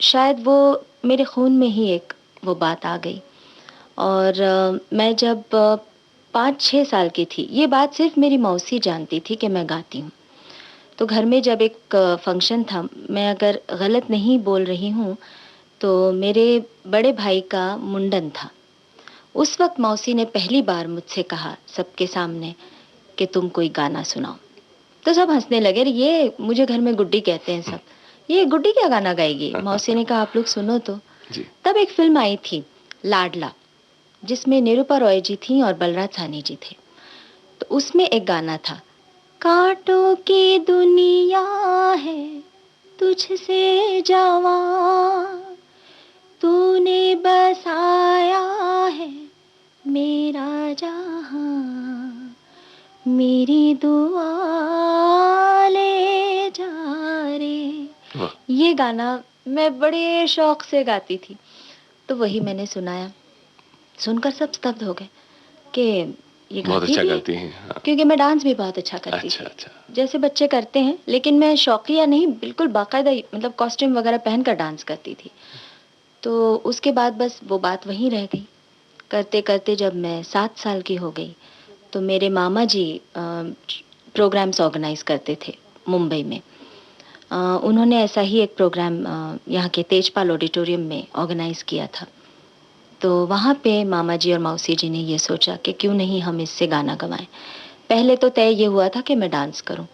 शायद वो मेरे खून में ही एक वो बात आ गई। और मैं जब 5-6 साल की थी, ये बात सिर्फ मेरी मौसी जानती थी कि मैं गाती हूँ। तो घर में जब एक फंक्शन था, मैं अगर गलत नहीं बोल रही हूँ, तो मेरे बड़े भाई का मुंडन था। उस वक्त मौसी ने पहली बार मुझसे कहा सबके सामने कि तुम कोई गाना सुनाओ। तो सब हंसने लगे, अरे ये मुझे घर में गुड्डी कहते हैं सब, ये गुड्डी क्या गाना गाएगी। मौसी ने कहा आप लोग सुनो तो। जी। तब एक फिल्म आई थी लाडला, जिसमें निरूपा रॉय जी थी और बलराज साहनी जी थे। तो उसमें एक गाना था, कांटों की दुनिया है तुझसे जवां, तूने बसाया है मेरा जहां, मेरी दुआ ले जा रे। ये गाना मैं बड़े शौक से गाती थी। तो वही मैंने सुनाया, सुनकर सब स्तब्ध हो गए कि ये बहुत गाती अच्छा भी है। गाती हैं। हाँ। क्योंकि मैं डांस भी बहुत अच्छा करती अच्छा थी, अच्छा। जैसे बच्चे करते हैं, लेकिन मैं शौकिया नहीं, बिल्कुल बाकायदा मतलब कॉस्ट्यूम वगैरह पहनकर डांस करती थी। तो उसके बाद बस वो बात वहीं रह गई। करते करते जब मैं 7 साल की हो गई, तो मेरे मामा जी प्रोग्राम्स ऑर्गेनाइज करते थे मुंबई में। उन्होंने ऐसा ही एक प्रोग्राम यहाँ के तेजपाल ऑडिटोरियम में ऑर्गेनाइज किया था। तो वहाँ पे मामा जी और मौसी जी ने ये सोचा कि क्यों नहीं हम इससे गाना गवाएं। पहले तो तय ये हुआ था कि मैं डांस करूं।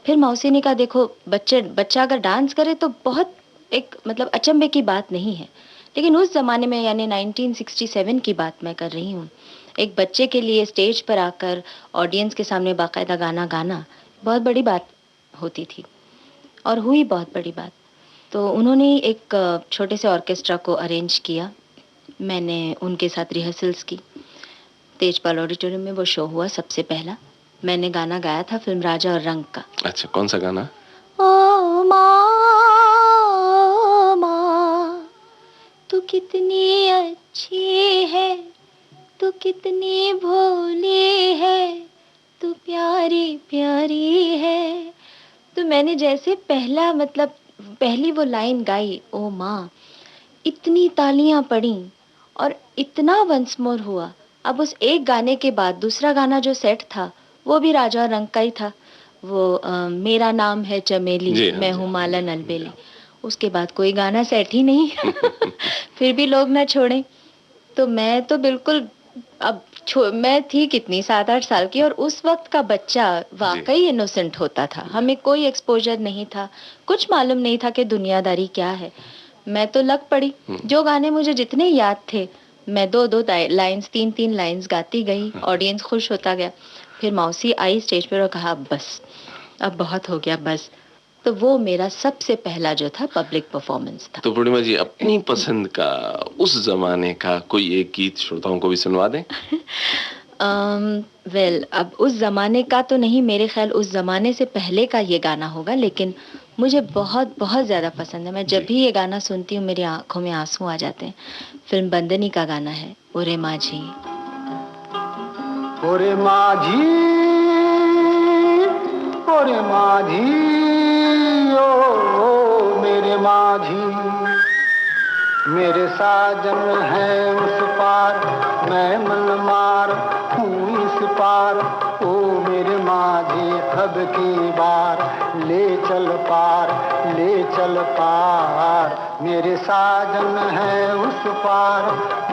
फिर मौसी ने कहा देखो बच्चा अगर डांस करे तो बहुत एक मतलब अचंभे की बात नहीं है, लेकिन उस ज़माने में यानी 1967 की बात मैं कर रही हूँ, एक बच्चे के लिए स्टेज पर आकर ऑडियंस के सामने बाकायदा गाना गाना बहुत बड़ी बात होती थी। और हुई बहुत बड़ी बात। तो उन्होंने एक छोटे से ऑर्केस्ट्रा को अरेंज किया। मैंने उनके साथ रिहर्सल्स की। तेजपाल ऑडिटोरियम में वो शो हुआ सबसे पहला। मैंने गाना गाया था फिल्म राजा और रंग का। अच्छा, कौन सा गाना? ओ माँ तू कितनी अच्छी है, तू कितनी भोली है, तू प्यारी प्यारी है। तो मैंने जैसे पहला मतलब पहली वो लाइन गाई, ओ माँ, इतनी तालियां पड़ी और इतना वंस मोर हुआ। अब उस एक गाने के बाद दूसरा गाना जो सेट था वो भी राजा और रंग का ही था। वो मेरा नाम है चमेली, जी हाँ, मैं जी हूँ हाँ, मालन अलबेली। उसके बाद कोई गाना सेट ही नहीं। फिर भी लोग ना छोड़े। तो मैं तो बिल्कुल अब मैं थी कितनी 7-8 साल की, और उस वक्त का बच्चा वाकई इनोसेंट होता था। हमें कोई एक्सपोजर नहीं था, कुछ मालूम नहीं था कि दुनियादारी क्या है। मैं तो लग पड़ी। जो गाने मुझे जितने याद थे मैं 2-2 लाइंस 3-3 लाइंस गाती गई। ऑडियंस खुश होता गया। फिर मौसी आई स्टेज पर और कहा अब बस, अब बहुत हो गया बस। तो वो मेरा सबसे पहला जो था पब्लिक परफॉर्मेंस था। तो पूर्णिमा जी, अपनी पसंद का उस जमाने का कोई एक गीत श्रोताओं को भी सुनवा दें। वेल अब उस ज़माने का तो नहीं, मेरे ख्याल उस ज़माने से पहले का ये गाना होगा, लेकिन मुझे बहुत बहुत ज़्यादा पसंद है। मैं जब भी ये गाना सुनती हूँ मेरी आंखों में आंसू आ जाते हैं। फिल्म बंदनी का गाना है, ओरे माझी। ओरे माझी, ओरे माझी, ओ मेरे माझी, मेरे साजन है उस पार, मैं मन मार हूँ इस पार। ओ मेरे माझी अब की बार ले चल पार, ले चल पार। मेरे साजन है उस पार,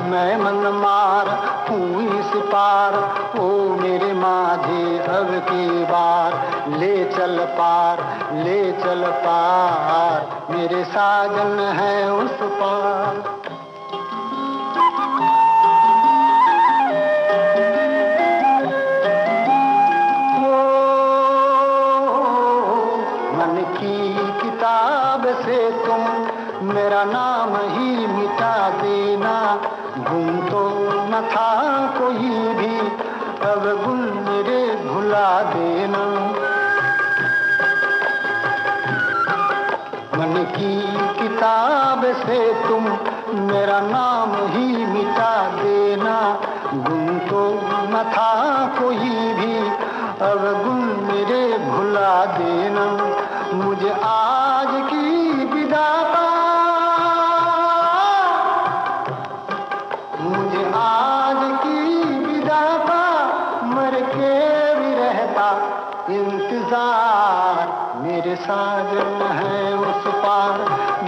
मैं मन मार हूँ इस पार। ओ मेरे माझी अब की बार ले चल पार, ले चल पार। मेरे साजन है उस पार। मन की किताब से तुम मेरा नाम ही मिटा देना। गुम तो न था कोई भी, अब गुल मेरे भुला देना। मन की किताब से तुम मेरा नाम ही मिटा देना। गुम तो न था कोई भी, अब गुल मेरे भुला देना। मुझे आज की विदाता साजन है उस पार,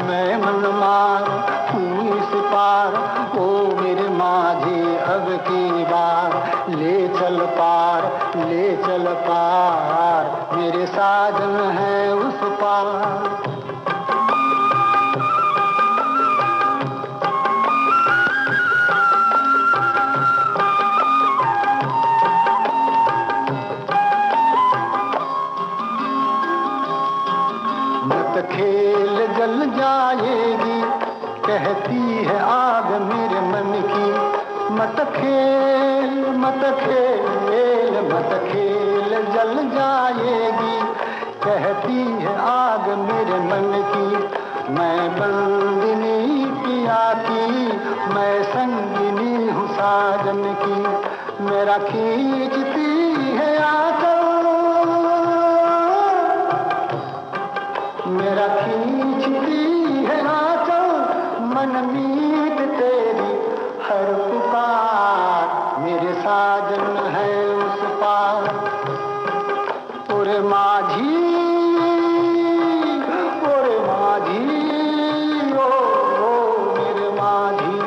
मैं मनमार हूँ इस पार। ओ मेरे माझी अब की बार, ले चल पार, ले चल पार, मेरे साजन है उस पार। मत खेल जल जाएगी, कहती है आग मेरे मन की। मत खेल, मत खेल, मत खेल जल जाएगी, कहती है आग मेरे मन की। मैं बंदिनी पिया की, मैं संगिनी हूँ साजन की। मेरा खींचती है आंचल, मेरा खींचती है आंचल, मन मीत तेरी हर पुकार, मेरे साजन है उस पार। ओरे माझी, ओरे माझी, ओ मेरे माझी।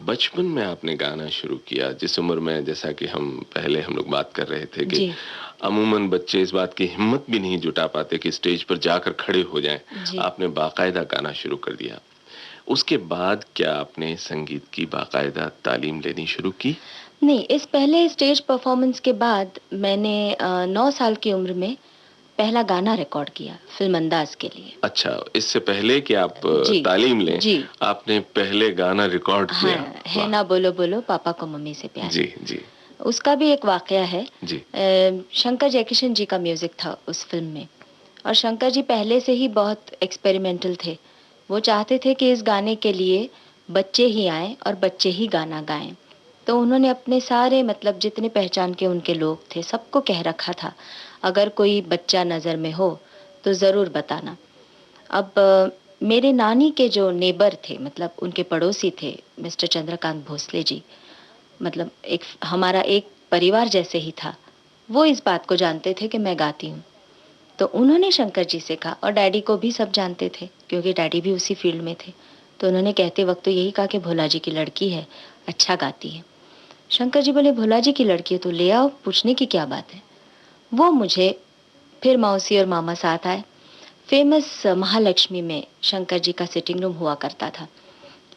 बचपन में आपने गाना शुरू किया, जिस उम्र में, जैसा कि हम लोग बात कर रहे थे कि अमूमन बच्चे इस बात की हिम्मत भी नहीं जुटा पाते कि स्टेज पर जाकर खड़े हो जाएं। आपने बाकायदा गाना शुरू कर दिया। उसके बाद क्या आपने संगीत की बाकायदा तालीम लेनी शुरू की? नहीं, इस पहले स्टेज परफॉर्मेंस के बाद मैंने 9 साल की उम्र में पहला गाना रिकॉर्ड किया फिल्म अंदाज के लिए। अच्छा, इससे पहले कि आप तालीम लें, आपने पहले गाना रिकॉर्ड किया? हाँ, है ना बोलो बोलो पापा को मम्मी से प्यार। जी जी। उसका भी एक वाकया है जी। शंकर जयकिशन जी का म्यूजिक था उस फिल्म में, और शंकर जी पहले से ही बहुत एक्सपेरिमेंटल थे। वो चाहते थे कि इस गाने के लिए बच्चे ही आएं और बच्चे ही गाना गाएं। तो उन्होंने अपने सारे मतलब जितने पहचान के उनके लोग थे सबको कह रखा था, अगर कोई बच्चा नज़र में हो तो ज़रूर बताना। अब मेरे नानी के जो नेबर थे, मतलब उनके पड़ोसी थे, मिस्टर चंद्रकांत भोसले जी, मतलब हमारा एक परिवार जैसे ही था। वो इस बात को जानते थे कि मैं गाती हूँ, तो उन्होंने शंकर जी से कहा, और डैडी को भी सब जानते थे क्योंकि डैडी भी उसी फील्ड में थे। तो उन्होंने कहते वक्त तो यही कहा कि भोला जी की लड़की है, अच्छा गाती है। शंकर जी बोले भोला जी की लड़की है तो ले आओ, पूछने की क्या बात है। वो मुझे, फिर मौसी और मामा साथ आए। फेमस महालक्ष्मी में शंकर जी का सिटिंग रूम हुआ करता था,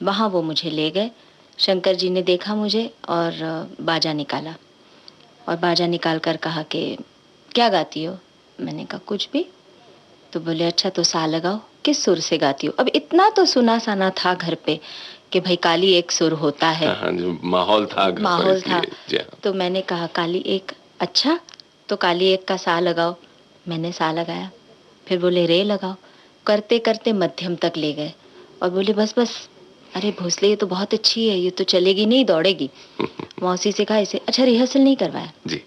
वहाँ वो मुझे ले गए। शंकर जी ने देखा मुझे और बाजा निकाला, और बाजा निकाल कर कहा कि क्या गाती हो। मैंने कहा कुछ भी। तो बोले अच्छा तो सा लगाओ, किस सुर से गाती हो। अब इतना तो सुना साना था घर पे कि भाई काली एक सुर होता है। हाँ, जो माहौल था घर माहौल पर, था। तो मैंने कहा काली एक, अच्छा तो काली एक का सा लगाओ। मैंने सा लगाया, फिर बोले रे लगाओ। करते करते मध्यम तक ले गए और बोले बस बस, अरे भोसले ये तो बहुत अच्छी है, ये तो चलेगी नहीं, दौड़ेगी। मौसी से कहा इसे, अच्छा रिहर्सल नहीं करवाया जी।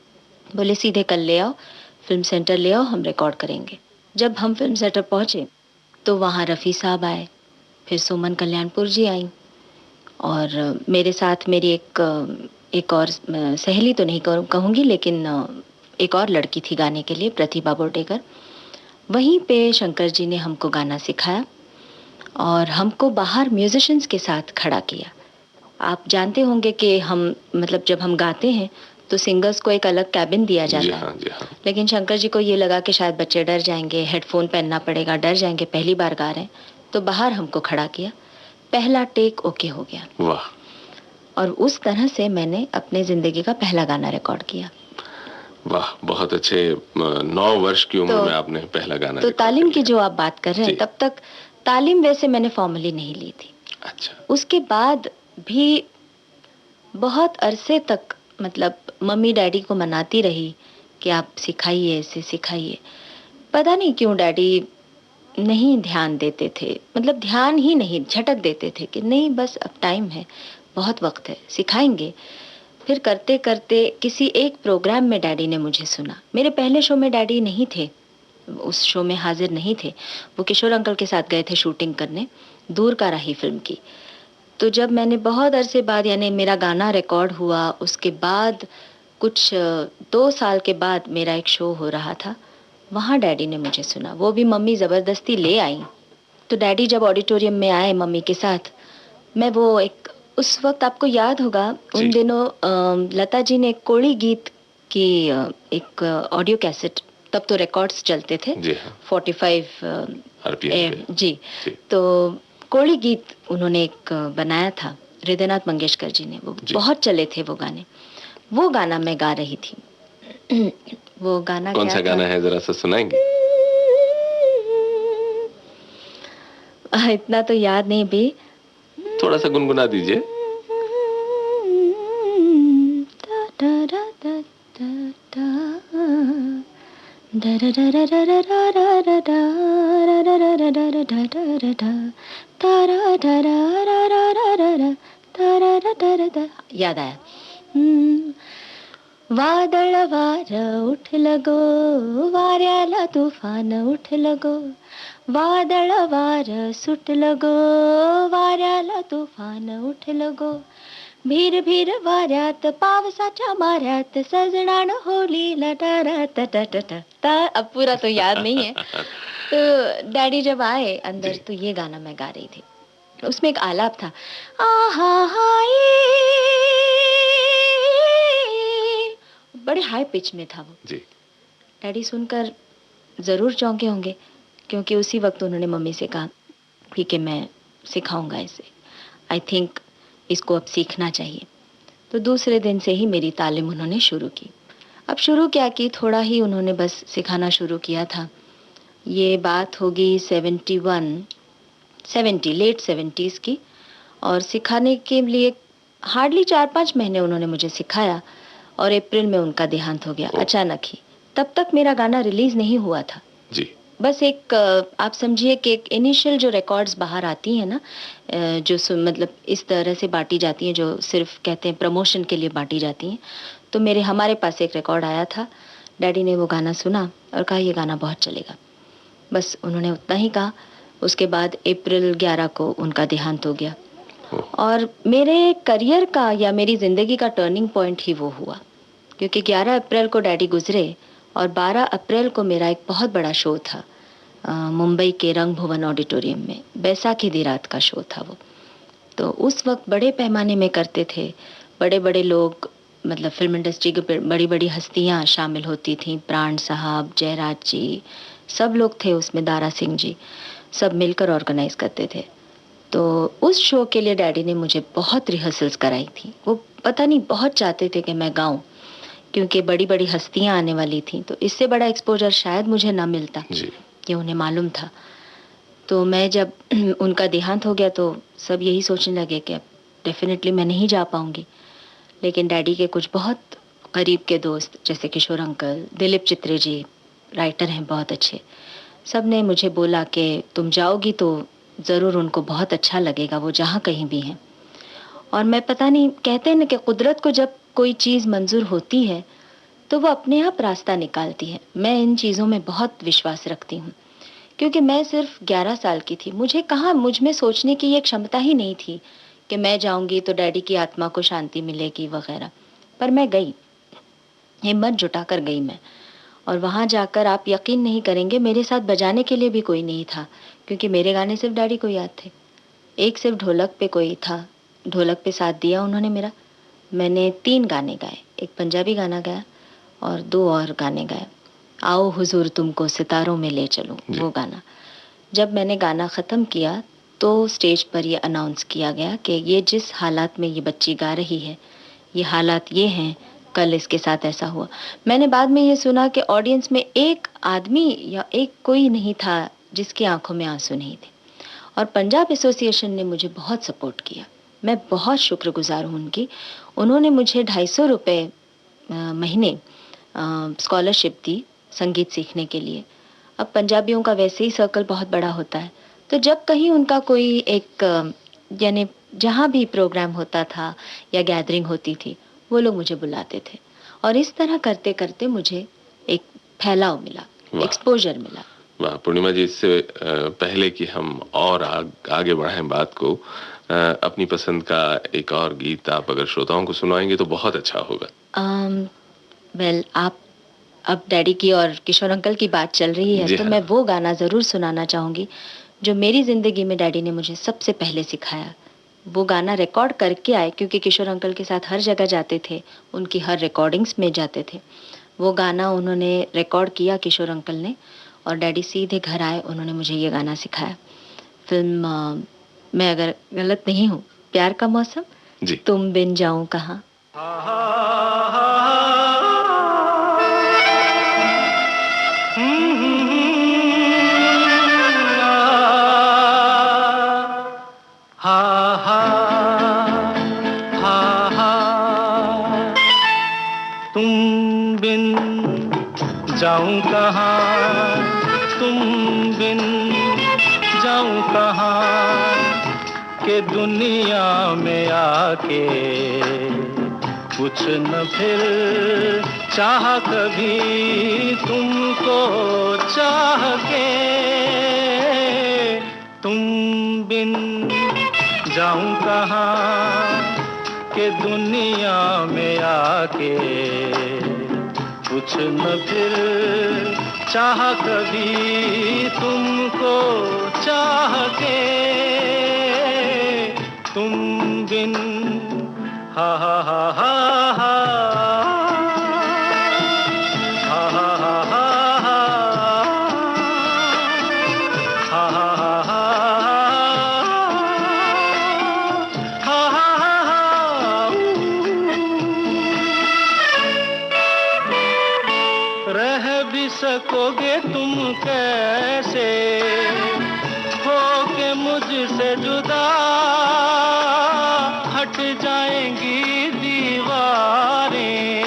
बोले सीधे कल ले आओ, फिल्म सेंटर ले आओ, हम रिकॉर्ड करेंगे। जब हम फिल्म सेंटर पहुंचे तो वहाँ रफ़ी साहब आए, फिर सुमन कल्याणपुर जी आई, और मेरे साथ मेरी एक और सहेली तो नहीं कहूँगी, लेकिन एक और लड़की थी गाने के लिए, प्रतिभा बोटेकर। वहीं पे शंकर जी ने हमको गाना सिखाया और हमको बाहर म्यूजिशियंस के साथ खड़ा किया। आप जानते होंगे कि हम मतलब जब हम गाते हैं तो सिंगर्स को एक अलग कैबिन दिया जाता है। जी हाँ। लेकिन शंकर जी को ये लगा कि शायद बच्चे डर जाएंगे, हेडफोन पहनना पड़ेगा, डर जाएंगे, पहली बार गा रहे हैं, तो बाहर हमको खड़ा किया। पहला टेक ओके हो गया। वाह। और उस तरह से मैंने अपने जिंदगी का पहला गाना रिकॉर्ड किया। वाह, बहुत अच्छे। 9 वर्ष की उम्र में आपने पहला गाना। तो तालीम की जो आप बात कर रहे हैं, तब तक तालीम वैसे मैंने फॉर्मली नहीं ली थी। अच्छा। उसके बाद भी बहुत अरसे तक मतलब मम्मी डैडी को मनाती रही कि आप सिखाइए, इसे सिखाइए। पता नहीं क्यों डैडी नहीं ध्यान देते थे, मतलब ध्यान ही नहीं, झटक देते थे कि नहीं बस अब टाइम है, बहुत वक्त है, सिखाएंगे। फिर करते करते किसी एक प्रोग्राम में डैडी ने मुझे सुना। मेरे पहले शो में डैडी नहीं थे, उस शो में हाजिर नहीं थे, वो किशोर अंकल के साथ गए थे शूटिंग करने, दूर का राही फिल्म की। तो जब मैंने बहुत अरसे बाद, यानी मेरा गाना रिकॉर्ड हुआ, उसके बाद कुछ 2 साल के बाद मेरा एक शो हो रहा था, वहाँ डैडी ने मुझे सुना। वो भी मम्मी ज़बरदस्ती ले आई। तो डैडी जब ऑडिटोरियम में आए मम्मी के साथ, मैं वो एक उस वक्त आपको याद होगा उन दिनों लता जी ने कोड़ी गीत की एक ऑडियो कैसेट, तब तो रिकॉर्ड्स चलते थे जी हाँ। 45 RPM जी। तो कोड़ी गीत उन्होंने एक बनाया था, हृदयनाथ मंगेशकर जी ने, वो बहुत चले थे वो गाने। वो गाना मैं गा रही थी। वो गाना कौन सा गाना है, जरा सा सुनाएंगे? इतना तो याद नहीं भी, थोड़ा सा गुनगुना दीजिए। याद आया। वादळ वार उठ लगो, वाऱ्याला तुफान उठ लगो, वादळ वार सुट लगो, वाऱ्याला तुफान उठ लगो, भीर भीर वाऱ्यात पावसाच्या माऱ्यात सजणान होलीला टा। अब पूरा तो याद नहीं है। तो डैडी जब आए अंदर तो ये गाना मैं गा रही थी। उसमें एक आलाप था, आहा हाय, बड़े हाई पिच में था वो जी। डैडी सुनकर जरूर चौंके होंगे, क्योंकि उसी वक्त उन्होंने मम्मी से कहा ठीक है मैं सिखाऊंगा इसे, आई थिंक इसको अब सीखना चाहिए। तो दूसरे दिन से ही मेरी तालीम उन्होंने शुरू की। अब शुरू क्या की, थोड़ा ही उन्होंने बस सिखाना शुरू किया था। ये बात होगी 70 लेट 70s की, और सिखाने के लिए हार्डली 4-5 महीने उन्होंने मुझे सिखाया, और अप्रैल में उनका देहांत हो गया अचानक ही। तब तक मेरा गाना रिलीज नहीं हुआ था जी। बस एक आप समझिए कि एक इनिशियल जो रिकॉर्ड्स बाहर आती हैं ना, जो मतलब इस तरह से बांटी जाती हैं, जो सिर्फ कहते हैं प्रमोशन के लिए बांटी जाती हैं। तो हमारे पास एक रिकॉर्ड आया था, डैडी ने वो गाना सुना और कहा ये गाना बहुत चलेगा। बस उन्होंने उतना ही कहा। उसके बाद अप्रैल 11 को उनका देहांत हो गया, और मेरे करियर का या मेरी ज़िंदगी का टर्निंग पॉइंट ही वो हुआ, क्योंकि 11 अप्रैल को डैडी गुजरे और 12 अप्रैल को मेरा एक बहुत बड़ा शो था मुंबई के रंग भवन ऑडिटोरियम में। बैसाखी दी रात का शो था वो। तो उस वक्त बड़े पैमाने में करते थे, बड़े बड़े लोग, मतलब फिल्म इंडस्ट्री की बड़ी बड़ी हस्तियां शामिल होती थीं, प्राण साहब, जयराज जी, सब लोग थे उसमें, दारा सिंह जी, सब मिलकर ऑर्गेनाइज करते थे। तो उस शो के लिए डैडी ने मुझे बहुत रिहर्सल्स कराई थी। वो पता नहीं बहुत चाहते थे कि मैं गाऊं, क्योंकि बड़ी बड़ी हस्तियां आने वाली थी। तो इससे बड़ा एक्सपोजर शायद मुझे ना मिलता जी। कि उन्हें मालूम था। तो मैं जब उनका देहांत हो गया तो सब यही सोचने लगे कि अब डेफिनेटली मैं नहीं जा पाऊंगी। लेकिन डैडी के कुछ बहुत करीब के दोस्त, जैसे किशोर अंकल, दिलीप चित्रे जी, राइटर हैं बहुत अच्छे, सब ने मुझे बोला कि तुम जाओगी तो ज़रूर उनको बहुत अच्छा लगेगा, वो जहाँ कहीं भी हैं। और मैं पता नहीं, कहते हैं ना कि कुदरत को जब कोई चीज़ मंजूर होती है तो वो अपने आप रास्ता निकालती है। मैं इन चीज़ों में बहुत विश्वास रखती हूँ, क्योंकि मैं सिर्फ 11 साल की थी। मुझे कहाँ, मुझ में सोचने की ये क्षमता ही नहीं थी कि मैं जाऊंगी तो डैडी की आत्मा को शांति मिलेगी वगैरह। पर मैं गई, हिम्मत जुटाकर गई मैं। और वहाँ जाकर आप यकीन नहीं करेंगे, मेरे साथ बजाने के लिए भी कोई नहीं था, क्योंकि मेरे गाने सिर्फ डैडी को याद थे। एक सिर्फ ढोलक पे कोई था, ढोलक पे साथ दिया उन्होंने मेरा। मैंने 3 गाने गाए, एक पंजाबी गाना गाया और 2 और गाने गाए। आओ हुजूर तुमको सितारों में ले चलूं, वो गाना। जब मैंने गाना ख़त्म किया तो स्टेज पर ये अनाउंस किया गया कि ये जिस हालात में ये बच्ची गा रही है, ये हालात ये हैं, कल इसके साथ ऐसा हुआ। मैंने बाद में ये सुना कि ऑडियंस में एक आदमी या एक कोई नहीं था जिसकी आंखों में आंसू नहीं थे। और पंजाब एसोसिएशन ने मुझे बहुत सपोर्ट किया, मैं बहुत शुक्रगुजार हूँ उनकी। उन्होंने मुझे 250 रुपये महीने स्कॉलरशिप दी संगीत सीखने के लिए। अब पंजाबियों का वैसे ही सर्कल बहुत बड़ा होता है, तो जब कहीं उनका कोई एक यानी जहाँ भी प्रोग्राम होता था या गैदरिंग होती थी, वो लोग मुझे बुलाते थे। और इस तरह करते करते मुझे एक फैलाव मिला, एक्सपोजर मिला। वाह पूर्णिमा जी, इससे पहले कि हम और आगे बढ़ाएं बात को, अपनी पसंद का एक और गीत आप अगर श्रोताओं को सुनाएंगे तो बहुत अच्छा होगा। वेल, आप अब डैडी की और किशोर अंकल की बात चल रही है, जी तो हाँ। मैं वो गाना ज़रूर सुनाना चाहूँगी, जो मेरी ज़िंदगी में डैडी ने मुझे सबसे पहले सिखाया। वो गाना रिकॉर्ड करके आए, क्योंकि किशोर अंकल के साथ हर जगह जाते थे, उनकी हर रिकॉर्डिंग्स में जाते थे। वो गाना उन्होंने रिकॉर्ड किया किशोर अंकल ने, और डैडी सीधे घर आए, उन्होंने मुझे ये गाना सिखाया। फ़िल्म मैं अगर गलत नहीं हूँ, प्यार का मौसम, जी। तुम बिन जाऊँ कहाँ। हा हा हा हा तुम बिन जाऊं कहाँ, तुम बिन जाऊं कहाँ, के दुनिया में आके कुछ न फिर चाह कभी तुमको चाह के, तुम बिन जाऊं कहाँ, के दुनिया में आके कुछ न फिर चाह कभी तुमको चाह के, तुम बिन हा हा हा हा हा हा हा हा हा हा हा हा रह भी सकोगे तुम कैसे हो के मुझसे जुदा, हट जाएंगी दीवारें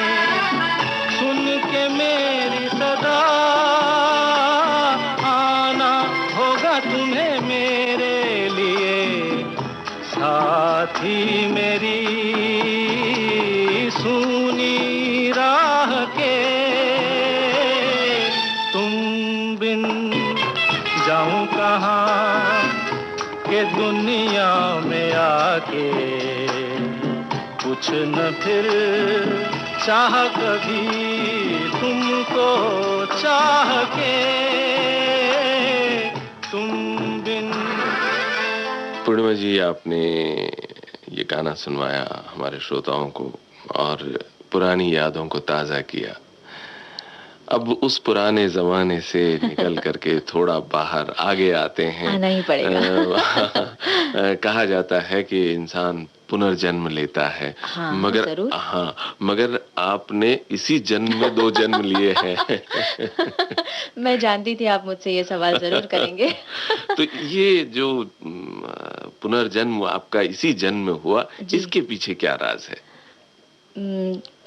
सुन के मेरी सदा, आना होगा तुम्हें मेरे लिए साथी मेरी सुनी राह के, तुम बिन जाऊं कहाँ, के दुनिया में आके कुछ न फिर चाह कभी तुमको चाह के, तुम बिन। पूर्णिमा जी, आपने ये गाना सुनवाया हमारे श्रोताओं को और पुरानी यादों को ताज़ा किया। अब उस पुराने जमाने से निकल करके थोड़ा बाहर आगे आते हैं। आना ही पड़ेगा। कहा जाता है कि इंसान पुनर्जन्म लेता है। हाँ, मगर ज़रूर। हाँ, मगर आपने इसी जन्म में 2 जन्म लिए हैं। मैं जानती थी आप मुझसे ये सवाल ज़रूर करेंगे। तो ये जो पुनर्जन्म आपका इसी जन्म में हुआ, जी। इसके पीछे क्या राज है?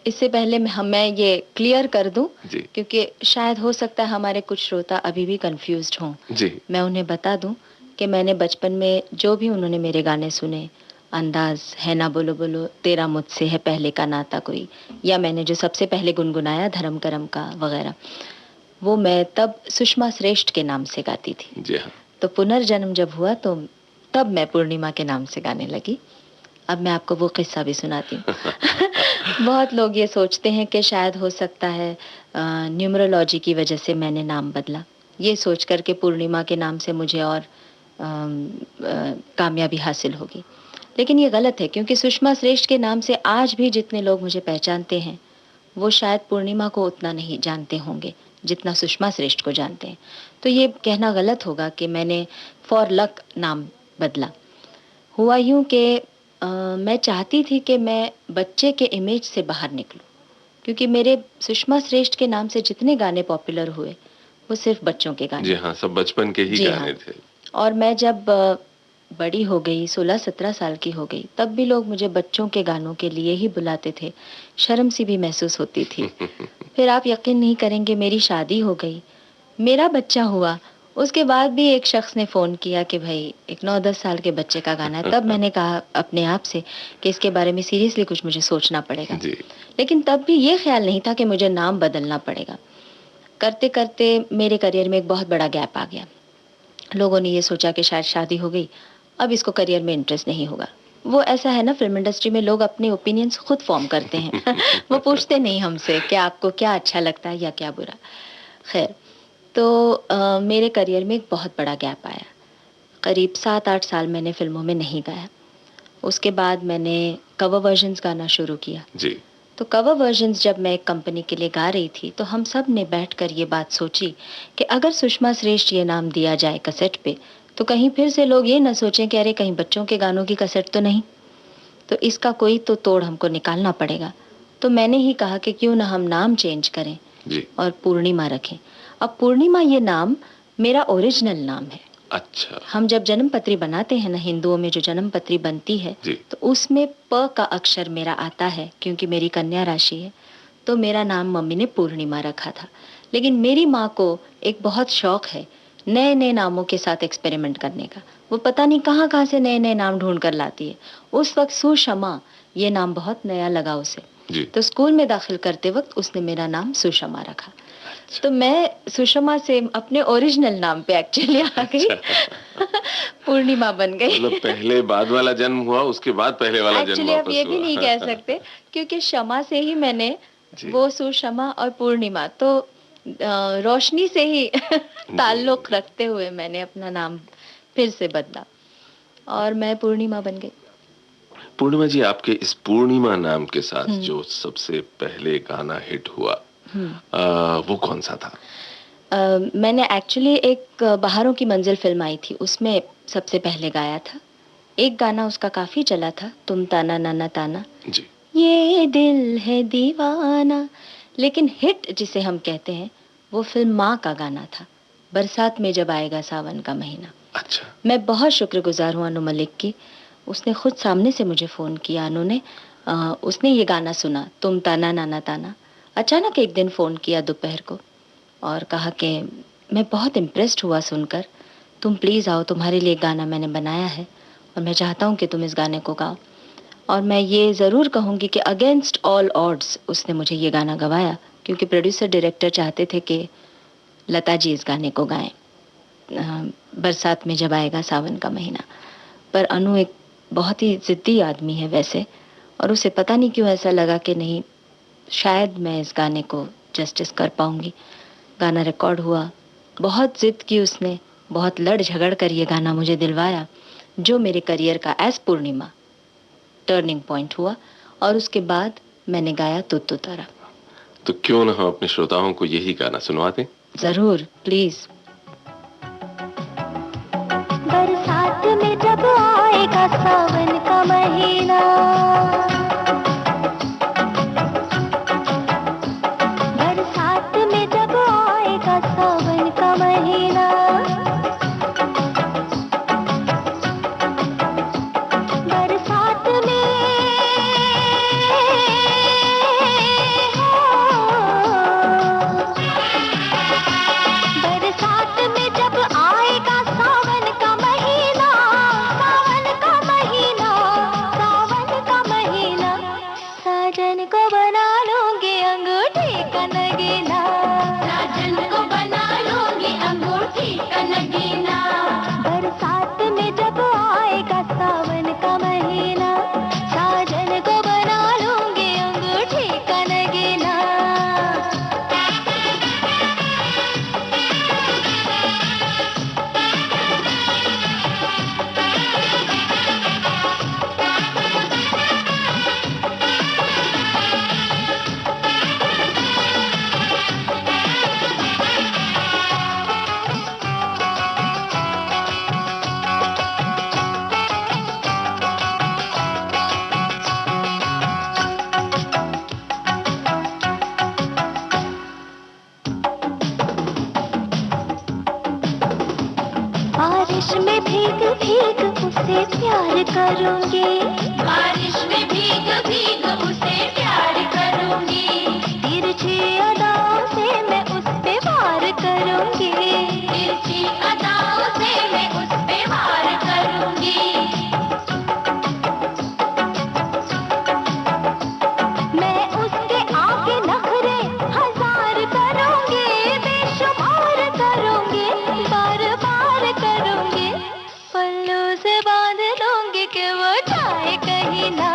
इससे पहले मैं ये क्लियर कर दूं, जी। क्योंकि शायद हो सकता है हमारे कुछ श्रोता अभी भी कंफ्यूज्ड हों। जी। मैं उन्हें बता दूं कि मैंने बचपन में जो भी उन्होंने मेरे गाने सुने, अंदाज है ना बोलो बोलो, तेरा मुझसे है पहले का नाता कोई, या मैंने जो सबसे पहले गुनगुनाया धर्म करम का वगैरह, वो मैं तब सुषमा श्रेष्ठ के नाम से गाती थी। जी हाँ। तो पुनर्जन्म जब हुआ तो तब मैं पूर्णिमा के नाम से गाने लगी। अब मैं आपको वो किस्सा भी सुनाती हूँ। बहुत लोग ये सोचते हैं कि शायद हो सकता है न्यूमरोलॉजी की वजह से मैंने नाम बदला, ये सोच कर के पूर्णिमा के नाम से मुझे और कामयाबी हासिल होगी। लेकिन ये गलत है, क्योंकि सुषमा श्रेष्ठ के नाम से आज भी जितने लोग मुझे पहचानते हैं, वो शायद पूर्णिमा को उतना नहीं जानते होंगे जितना सुषमा श्रेष्ठ को जानते हैं। तो ये कहना गलत होगा कि मैंने फॉर लक नाम बदला। हुआ यूँ कि मैं चाहती थी कि मैं बच्चे के इमेज से बाहर निकलूं, क्योंकि मेरे सुषमा श्रेष्ठ के नाम से जितने गाने पॉपुलर हुए वो सिर्फ बच्चों के गाने। जी हाँ, सब बचपन के ही जी गाने हाँ। थे। और मैं जब बड़ी हो गई, 16-17 साल की हो गई, तब भी लोग मुझे बच्चों के गानों के लिए ही बुलाते थे। शर्म सी भी महसूस होती थी। फिर आप यकीन नहीं करेंगे, मेरी शादी हो गई, मेरा बच्चा हुआ, उसके बाद भी एक शख्स ने फ़ोन किया कि भाई एक 9-10 साल के बच्चे का गाना है। तब मैंने कहा अपने आप से कि इसके बारे में सीरियसली कुछ मुझे सोचना पड़ेगा। जी। लेकिन तब भी ये ख्याल नहीं था कि मुझे नाम बदलना पड़ेगा। करते-करते मेरे करियर में एक बहुत बड़ा गैप आ गया। लोगों ने ये सोचा कि शायद शादी हो गई, अब इसको करियर में इंटरेस्ट नहीं होगा। वो ऐसा है ना, फिल्म इंडस्ट्री में लोग अपने ओपिनियंस खुद फॉर्म करते हैं वो पूछते नहीं हमसे कि आपको क्या अच्छा लगता है या क्या बुरा। खैर, तो मेरे करियर में एक बहुत बड़ा गैप आया। करीब 7-8 साल मैंने फिल्मों में नहीं गाया। उसके बाद मैंने कवर वर्जन्स गाना शुरू किया जी। तो कवर वर्जन्स जब मैं एक कंपनी के लिए गा रही थी तो हम सब ने बैठकर ये बात सोची कि अगर सुषमा श्रेष्ठ ये नाम दिया जाए कैसेट पे तो कहीं फिर से लोग ये ना सोचें कि अरे कहीं बच्चों के गानों की कैसेट तो नहीं, तो इसका कोई तो तोड़ हमको निकालना पड़ेगा। तो मैंने ही कहा कि क्यों ना हम नाम चेंज करें जी। और पूर्णिमा रखें। अब पूर्णिमा ये नाम मेरा ओरिजिनल नाम है। अच्छा। हम जब जन्म पत्री बनाते हैं ना, हिंदुओं में जो जन्म पत्री बनती है जी। तो उसमें प का अक्षर मेरा आता है क्योंकि मेरी कन्या राशि है। तो मेरा नाम मम्मी ने पूर्णिमा रखा था। लेकिन मेरी माँ को एक बहुत शौक है नए नए नामों के साथ एक्सपेरिमेंट करने का। वो पता नहीं कहाँ कहाँ से नए नए नाम ढूंढ कर लाती है। उस वक्त सुषमा ये नाम बहुत नया लगा उसे। जी। तो स्कूल में दाखिल करते वक्त उसने मेरा नाम सुषमा रखा। तो मैं सुषमा से अपने ओरिजिनल नाम पे एक्चुअली आ गई। पूर्णिमा बन गई। मतलब पहले बाद वाला जन्म हुआ, उसके बाद पहले वाला जन्म एक्चुअली अब वापस ये भी हुआ। नहीं कह सकते क्योंकि क्षमा से ही मैंने वो सुषमा और पूर्णिमा तो रोशनी से ही ताल्लुक रखते हुए मैंने अपना नाम फिर से बदला और मैं पूर्णिमा बन गई। पूर्णिमा जी, आपके इस पूर्णिमा नाम के साथ जो सबसे पहले गाना हिट हुआ वो कौन सा था? मैंने एक्चुअली एक बहारों की मंजिल फिल्म आई थी, उसमें सबसे पहले गाया था। एक गाना उसका काफी चला था, तुम ताना नाना ताना जी। ये दिल है दीवाना। लेकिन हिट जिसे हम कहते हैं वो फिल्म माँ का गाना था, बरसात में जब आएगा सावन का महीना। अच्छा। मैं बहुत शुक्रगुजार हूँ अनु मलिक की। उसने खुद सामने से मुझे फ़ोन किया। अनु ने उसने ये गाना सुना, तुम ताना नाना ताना। अचानक एक दिन फ़ोन किया दोपहर को और कहा कि मैं बहुत इम्प्रेस्ड हुआ सुनकर, तुम प्लीज़ आओ, तुम्हारे लिए एक गाना मैंने बनाया है और मैं चाहता हूँ कि तुम इस गाने को गाओ। और मैं ये ज़रूर कहूँगी कि अगेंस्ट ऑल ऑड्स उसने मुझे ये गाना गवाया क्योंकि प्रोड्यूसर डायरेक्टर चाहते थे कि लता जी इस गाने को गाएं, बरसात में जब आएगा सावन का महीना। पर अनु एक बहुत ही ज़िद्दी आदमी है वैसे, और उसे पता नहीं क्यों ऐसा लगा कि नहीं, शायद मैं इस गाने को जस्टिस कर पाऊंगी। गाना रिकॉर्ड हुआ, बहुत ज़िद की उसने, बहुत लड़ झगड़ कर ये गाना मुझे दिलवाया जो मेरे करियर का एज पूर्णिमा टर्निंग पॉइंट हुआ। और उसके बाद मैंने गाया तुत्तु तारा। तो क्यों ना हम अपने श्रोताओं को यही गाना सुनवा दें? जरूर, प्लीज। बरसात में जब आएगा सावन का महीना, बरसात में जब आएगा सावन का महीना, बरसात में बरसात में जब आएगा सावन का महीना, सावन का महीना, सावन का महीना, साजन को बना लूंगी अंगूठी का नगीना, साजन को बना लूंगी अंगूठी का नगीना। बरसात में जब आएगा सावन का महीना, साजन को बना लूंगी अंगूठी का नगीना। बारिश में भीग भीग उसे प्यार करूंगी, बारिश में भीग भीग उसे प्यार करूंगी, तिरछी अदाओं से मैं उस पे वार करूंगी, तिरछी अदाओं से मैं उस पे वार करूंगी। मैं उसके आगे नखरे हजार करूंगी, बेशुमार करूंगी, बार बार करूंगी, पल्लू से बांध लूंगी कि वो जाए कहीं ना,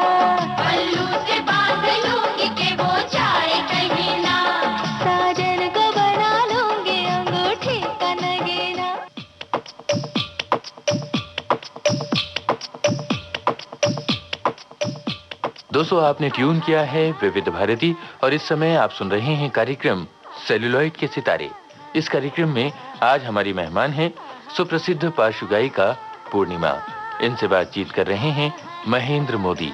पल्लू से बांध लूंगी कि वो जाए कहीं ना, साजन को बना लूंगी अंगूठी का नगीना। दोस्तों, आपने ट्यून किया है विविध भारती और इस समय आप सुन रहे हैं कार्यक्रम सेलुलॉइड के सितारे। इस कार्यक्रम में आज हमारी मेहमान हैं सुप्रसिद्ध पार्श्व गायिका पूर्णिमा। इनसे बातचीत कर रहे हैं महेंद्र मोदी।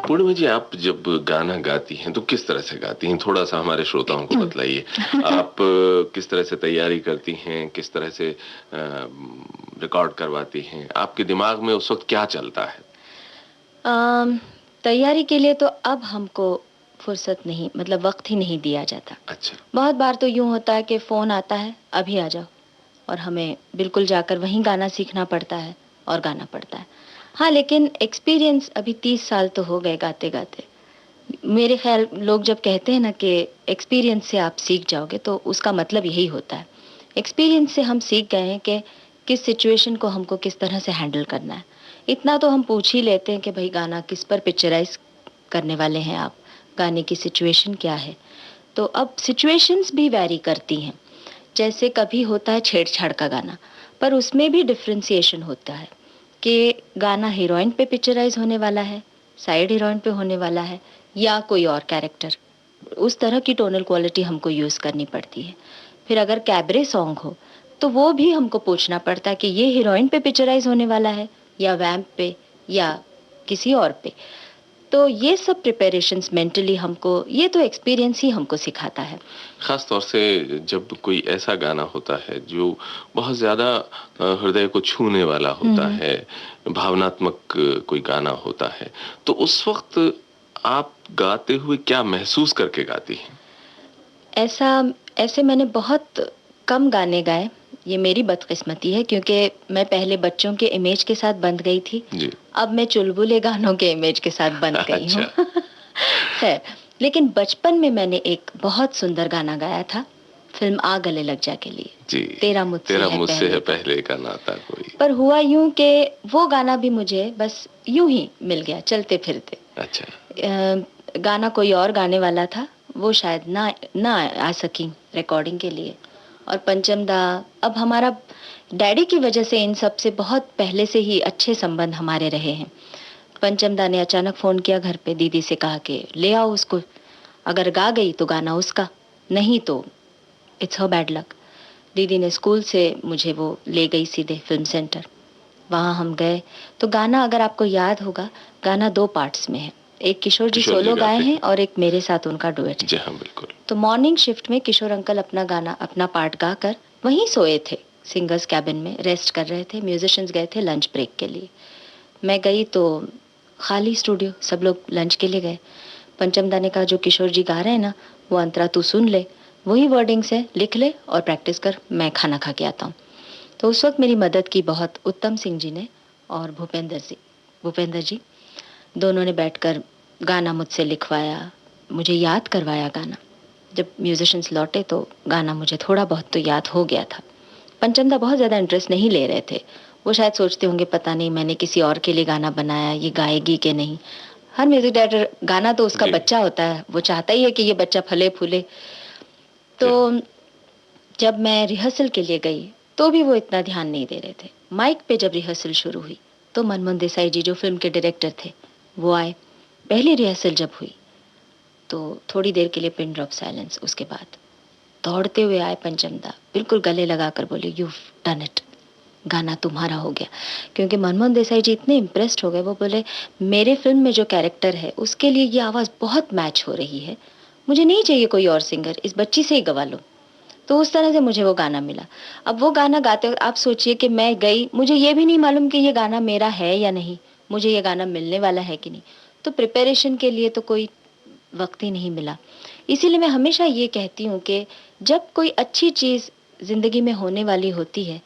पूर्णिमा जी, आप जब गाना गाती हैं तो किस तरह से गाती हैं? थोड़ा सा हमारे श्रोताओं को बतलाइए। आप किस तरह से तैयारी करती हैं, किस तरह से रिकॉर्ड करवाती हैं, आपके दिमाग में उस वक्त क्या चलता है? तैयारी के लिए तो अब हमको फुर्सत नहीं, मतलब वक्त ही नहीं दिया जाता। अच्छा। बहुत बार तो यूं होता है कि फ़ोन आता है, अभी आ जाओ, और हमें बिल्कुल जाकर वहीं गाना सीखना पड़ता है और गाना पड़ता है। हाँ, लेकिन एक्सपीरियंस अभी 30 साल तो हो गए गाते गाते। मेरे ख्याल लोग जब कहते हैं ना कि एक्सपीरियंस से आप सीख जाओगे, तो उसका मतलब यही होता है। एक्सपीरियंस से हम सीख गए हैं कि किस सिचुएशन को हमको किस तरह से हैंडल करना है। इतना तो हम पूछ ही लेते हैं कि भाई गाना किस पर पिक्चराइज करने वाले हैं आप, गाने की सिचुएशन क्या है। तो अब सिचुएशंस भी वैरी करती हैं। जैसे कभी होता है छेड़छाड़ का गाना, पर उसमें भी डिफ्रेंसिएशन होता है कि गाना हीरोइन पे पिक्चराइज होने वाला है, साइड हीरोइन पे होने वाला है, या कोई और कैरेक्टर। उस तरह की टोनल क्वालिटी हमको यूज़ करनी पड़ती है। फिर अगर कैबरे सॉन्ग हो तो वो भी हमको पूछना पड़ता है कि ये हीरोइन पे पिक्चराइज होने वाला है या वैम्प पे या किसी और पे। तो ये सब प्रिपरेशंस मेंटली हमको, ये तो एक्सपीरियंस ही हमको सिखाता है। खास तौर से जब कोई ऐसा गाना होता है जो बहुत ज्यादा हृदय को छूने वाला होता है, भावनात्मक कोई गाना होता है, तो उस वक्त आप गाते हुए क्या महसूस करके गाती हैं? ऐसे मैंने बहुत कम गाने गाए। ये मेरी बदकिस्मती है, क्योंकि मैं पहले बच्चों के इमेज के साथ बंध गई थी जी। अब मैं चुलबुले गानों के इमेज के साथ बंध गई हूँ। खैर, लेकिन बचपन में मैंने एक बहुत सुंदर गाना गाया था फिल्म आ गले लग जा के लिए। जी। तेरा मुझसे है पहले का नाता कोई। पर हुआ यूं कि वो गाना भी मुझे बस यूं ही मिल गया चलते फिरते। अच्छा। गाना कोई और गाने वाला था, वो शायद ना आ सकी रिकॉर्डिंग के लिए। और पंचम दा, अब हमारा डैडी की वजह से इन सब से बहुत पहले से ही अच्छे संबंध हमारे रहे हैं। पंचम दा ने अचानक फ़ोन किया घर पे, दीदी से कहा कि ले आओ उसको, अगर गा गई तो गाना उसका, नहीं तो इट्स हर बैड लक। दीदी ने स्कूल से मुझे वो ले गई सीधे फिल्म सेंटर। वहाँ हम गए तो गाना, अगर आपको याद होगा, गाना 2 पार्ट्स में है। एक किशोर जी सोलो गाए हैं और एक मेरे साथ उनका डुएट। जी हाँ, बिल्कुल। तो मॉर्निंग शिफ्ट में किशोर अंकल अपना गाना, अपना पार्ट गाकर वहीं सोए थे, सिंगर्स कैबिन में रेस्ट कर रहे थे। म्यूजिशियंस गए थे लंच ब्रेक के लिए। मैं गई तो खाली स्टूडियो, सब लोग लंच के लिए गए। पंचम दा ने कहा जो किशोर जी गा रहे हैं ना, वो अंतरा तू सुन ले, वही वर्डिंग्स है, लिख ले और प्रैक्टिस कर, मैं खाना खा के आता हूँ। तो उस वक्त मेरी मदद की बहुत उत्तम सिंह जी ने और भूपेंद्र जी दोनों ने बैठकर गाना मुझसे लिखवाया, मुझे याद करवाया गाना। जब म्यूजिशियंस लौटे तो गाना मुझे थोड़ा बहुत तो याद हो गया था। पंचम दा बहुत ज़्यादा इंटरेस्ट नहीं ले रहे थे। वो शायद सोचते होंगे पता नहीं मैंने किसी और के लिए गाना बनाया, ये गाएगी कि नहीं। हर म्यूजिक डायरेक्टर, गाना तो उसका बच्चा होता है, वो चाहता ही है कि ये बच्चा फले फूले। तो जब मैं रिहर्सल के लिए गई तो भी वो इतना ध्यान नहीं दे रहे थे। माइक पे जब रिहर्सल शुरू हुई तो मनमोहन देसाई जी जो फिल्म के डायरेक्टर थे वो आए। पहली रिहर्सल जब हुई तो थोड़ी देर के लिए पिन ड्रॉप साइलेंस। उसके बाद दौड़ते हुए आए पंचम दा, बिल्कुल गले लगाकर बोले यू डन इट, गाना तुम्हारा हो गया। क्योंकि मनमोहन देसाई जी इतने इम्प्रेस्ड हो गए, वो बोले मेरे फिल्म में जो कैरेक्टर है उसके लिए ये आवाज़ बहुत मैच हो रही है, मुझे नहीं चाहिए कोई और सिंगर, इस बच्ची से ही गवा लो। तो उस तरह से मुझे वो गाना मिला। अब वो गाना गाते वक्त आप सोचिए कि मैं गई, मुझे ये भी नहीं मालूम कि ये गाना मेरा है या नहीं, मुझे ये गाना मिलने वाला है कि नहीं। तो प्रिपरेशन के लिए तो कोई वक्त ही नहीं मिला। इसीलिए मैं हमेशा ये कहती हूँ कि जब कोई अच्छी चीज़ ज़िंदगी में होने वाली होती है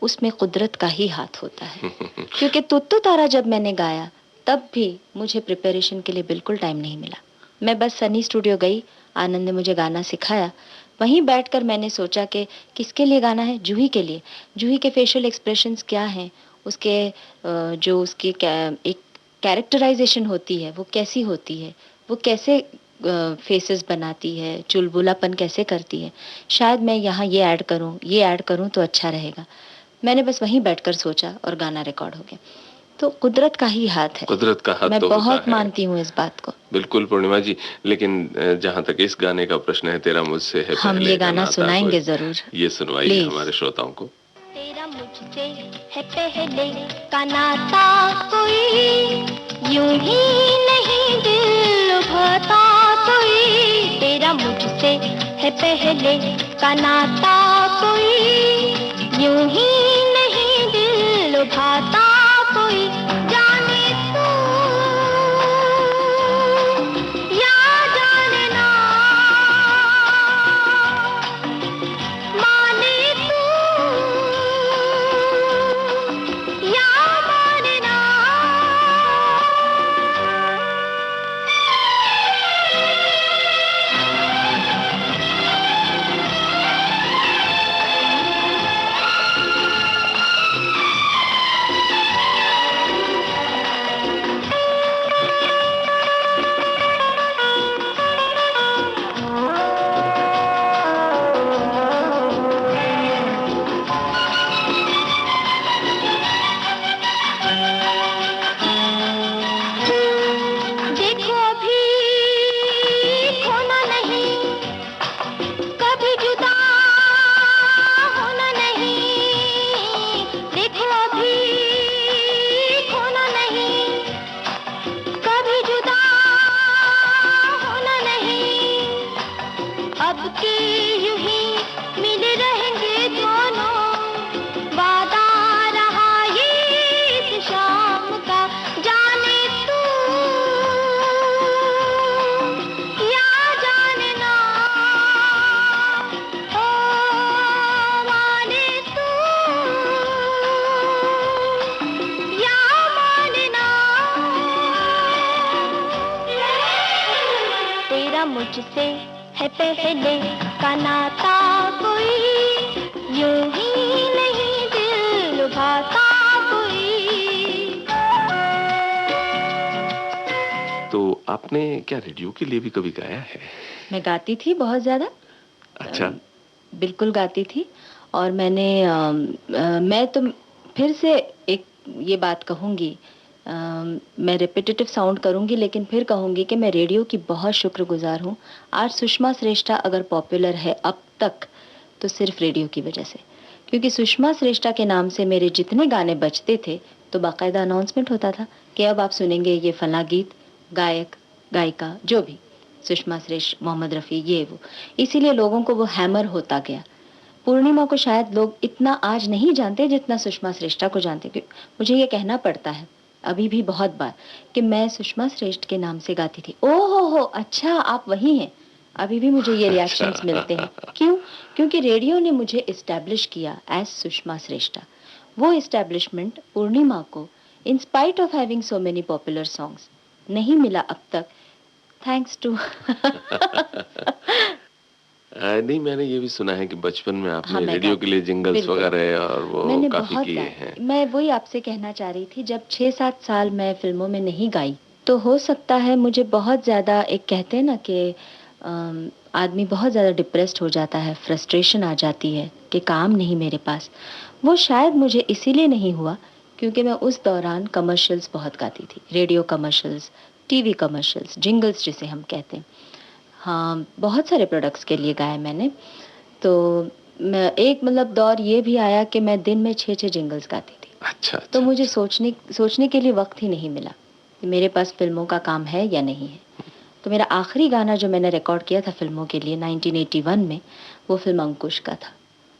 उसमें कुदरत का ही हाथ होता है। क्योंकि तुत्तू तारा जब मैंने गाया तब भी मुझे प्रिपरेशन के लिए बिल्कुल टाइम नहीं मिला। मैं बस सनी स्टूडियो गई, आनंद ने मुझे गाना सिखाया, वहीं बैठकर मैंने सोचा कि किसके लिए गाना है, जूही के लिए। जूही के फेशियल एक्सप्रेशंस क्या हैं, उसके जो उसकी एक कैरेक्टराइजेशन होती है वो कैसी होती है, वो कैसे फेसेस बनाती है, चुलबुलापन कैसे करती है, शायद मैं यहाँ ये ऐड करूँ तो अच्छा रहेगा। मैंने बस वहीं बैठकर सोचा और गाना रिकॉर्ड हो गया। तो कुदरत का ही हाथ है, कुदरत का हाथ मैं तो होता बहुत है। मानती हूँ इस बात को। बिल्कुल पूर्णिमा जी, लेकिन जहाँ तक इस गाने का प्रश्न है, तेरा मुझसे है हम पहले ये का गाना नाता सुनाएंगे कोई, जरूर, ये सुनवाइए प्लीज। हमारे श्रोताओं को। तेरा मुझसे है पहले का नाता कोई, यूं ही नहीं दिल लुभाता कोई। तेरा मुझसे है पहले का नाता कोई, यूं ही नहीं दिल लुभाता कोई। जाने तू या जाने ना, माने तू या माने ना। देखो अभी खोना नहीं, कभी जुदा होना नहीं। देखो अभी खोना नहीं, कभी जुदा होना नहीं। अब के यूं ही मिले रहेंगे दोनों, वादा रहा ये इस शाम का। जाने तू या जाने ना, ओ माने तू या माने ना। तेरा मुझसे है पहले का नाता कोई, यूं ही नहीं दिल लुभाता कोई। तो आपने क्या रेडियो के लिए भी कभी गाया है? मैं गाती थी बहुत ज़्यादा, अच्छा। बिल्कुल गाती थी। और मैं तो फिर से एक ये बात कहूँगी, मैं रिपीटेटिव साउंड करूँगी लेकिन फिर कहूँगी कि मैं रेडियो की बहुत शुक्रगुजार हूँ। आज सुषमा श्रेष्ठा अगर पॉपुलर है अब तक तो सिर्फ रेडियो की वजह से, क्योंकि सुषमा श्रेष्ठा के नाम से मेरे जितने गाने बजते थे तो बाकायदा अनाउंसमेंट होता था कि अब आप सुनेंगे ये फला गीत, गायक गायिका जो भी, सुषमा श्रेष्ठ, मोहम्मद रफ़ी, ये वो। इसीलिए लोगों को वो हैमर होता गया। पूर्णिमा को शायद लोग इतना आज नहीं जानते जितना सुषमा श्रेष्ठा को जानते, क्योंकि मुझे ये कहना पड़ता है अभी भी बहुत बार कि मैं सुषमा श्रेष्ठ के नाम से गाती थी। ओहो हो, अच्छा आप वही हैं। अभी भी मुझे ये रिएक्शंस मिलते हैं। क्यों? क्योंकि रेडियो ने मुझे इस्टेब्लिश किया एज सुषमा श्रेष्ठा। वो इस्टेब्लिशमेंट पूर्णिमा को in spite of having so many popular songs नहीं मिला अब तक, थैंक्स टू नहीं, मैंने ये भी सुना है कि बचपन में आपने हाँ, मैं रेडियो के लिए जिंगल्स बिल्कुल। वगैरह और वो मैंने काफी बहुत किए गाए। हैं। मैं वही आपसे कहना चाह रही थी, जब 6-7 साल मैं फिल्मों में नहीं गाई तो हो सकता है मुझे बहुत ज़्यादा, एक कहते हैं ना कि आदमी बहुत ज़्यादा डिप्रेस्ड हो जाता है, फ्रस्ट्रेशन आ जाती है कि काम नहीं मेरे पास। वो शायद मुझे इसीलिए नहीं हुआ क्योंकि मैं उस दौरान कमर्शियल्स बहुत गाती थी, radio commercials, TV commercials, jingles जिसे हम कहते हैं। हाँ, बहुत सारे प्रोडक्ट्स के लिए गाया मैंने। तो मैं एक मतलब दौर ये भी आया कि मैं दिन में 6-6 जिंगल्स गाती थी। अच्छा, तो अच्छा, मुझे अच्छा। सोचने के लिए वक्त ही नहीं मिला कि मेरे पास फिल्मों का काम है या नहीं है। तो मेरा आखिरी गाना जो मैंने रिकॉर्ड किया था फिल्मों के लिए 1981 में, वो फिल्म अंकुश का था,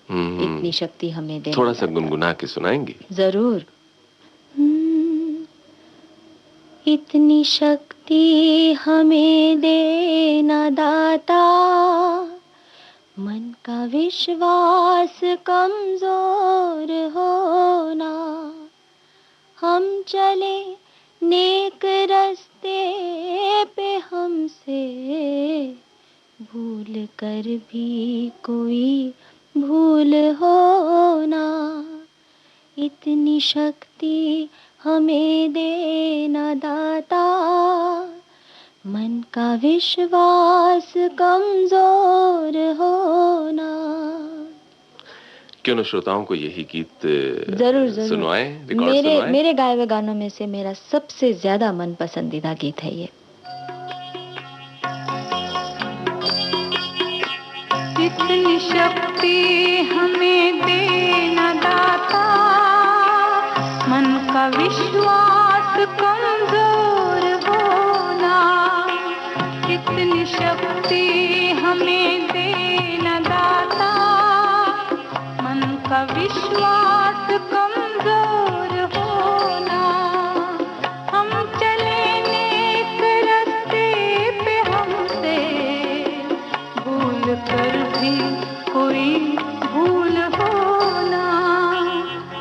इतनी शक्ति हमें देना। थोड़ा सा गुनगुना के सुनाएंगे? जरूर। इतनी शक्ति हमें देना दाता, मन का विश्वास कमजोर होना, हम चले नेक रास्ते पे हमसे भूल कर भी कोई भूल होना, इतनी शक्ति हमें देना दाता, मन का विश्वास कमजोर होना। क्यों न श्रोताओं को यही गीत जरूर जरूर सुनवाएं, रिकॉर्ड सुनवाएं। मेरे गाए हुए गानों में से मेरा सबसे ज्यादा मन पसंदीदा गीत है ये। इतनी शक्ति हमें देना दाता, मन का विश्वास कमजोर होना, इतनी शक्ति हमें देना दाता, मन का विश्वास कमजोर होना। हम चले नेक रास्ते पे, हमसे भूल कर भी कोई भूल होना,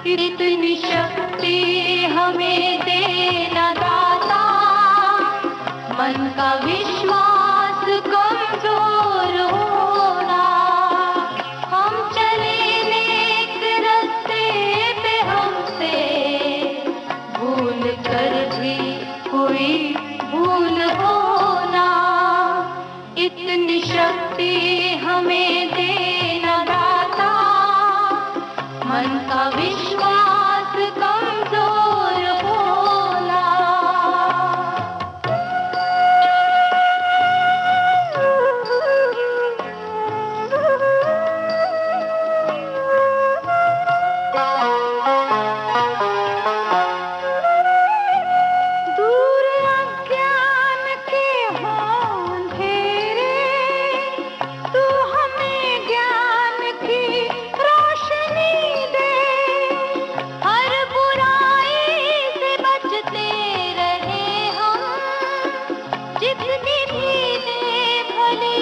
इतनी शक्ति हमें देना दाता, मन का विश्वास कमजोर होना। हम चले नेक रास्ते पे, हमसे भूल कर भी कोई भूल होना, इतनी शक्ति हमें देना दाता, मन का विश्वास कमजोर होना। दूर अज्ञान के हों अंधेरे, तू हमें ज्ञान की रोशनी दे, हर बुराई से बचते रहे हम, जितनी भी दे भली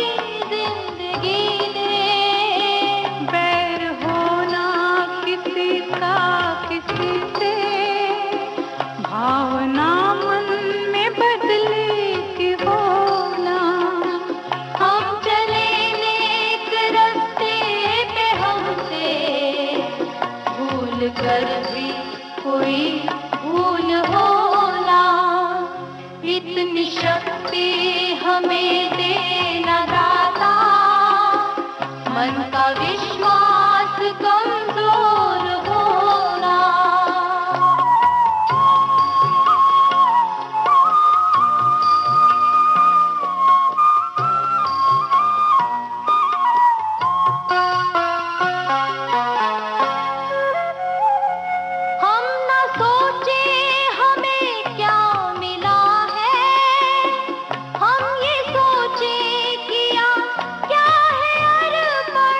जिंदगी दे। बैर होना किसी का किसी से, भावना मन में बदले की होना। हम चले नेक रास्ते पे, हमसे भूल कर भी कोई भूल होना, इतनी शक्ति हमें देना दाता, मन का विश्वास कमजोर होना। हम न सोचे हमें क्या मिला है, हम ये सोचे किया क्या है अर्पण।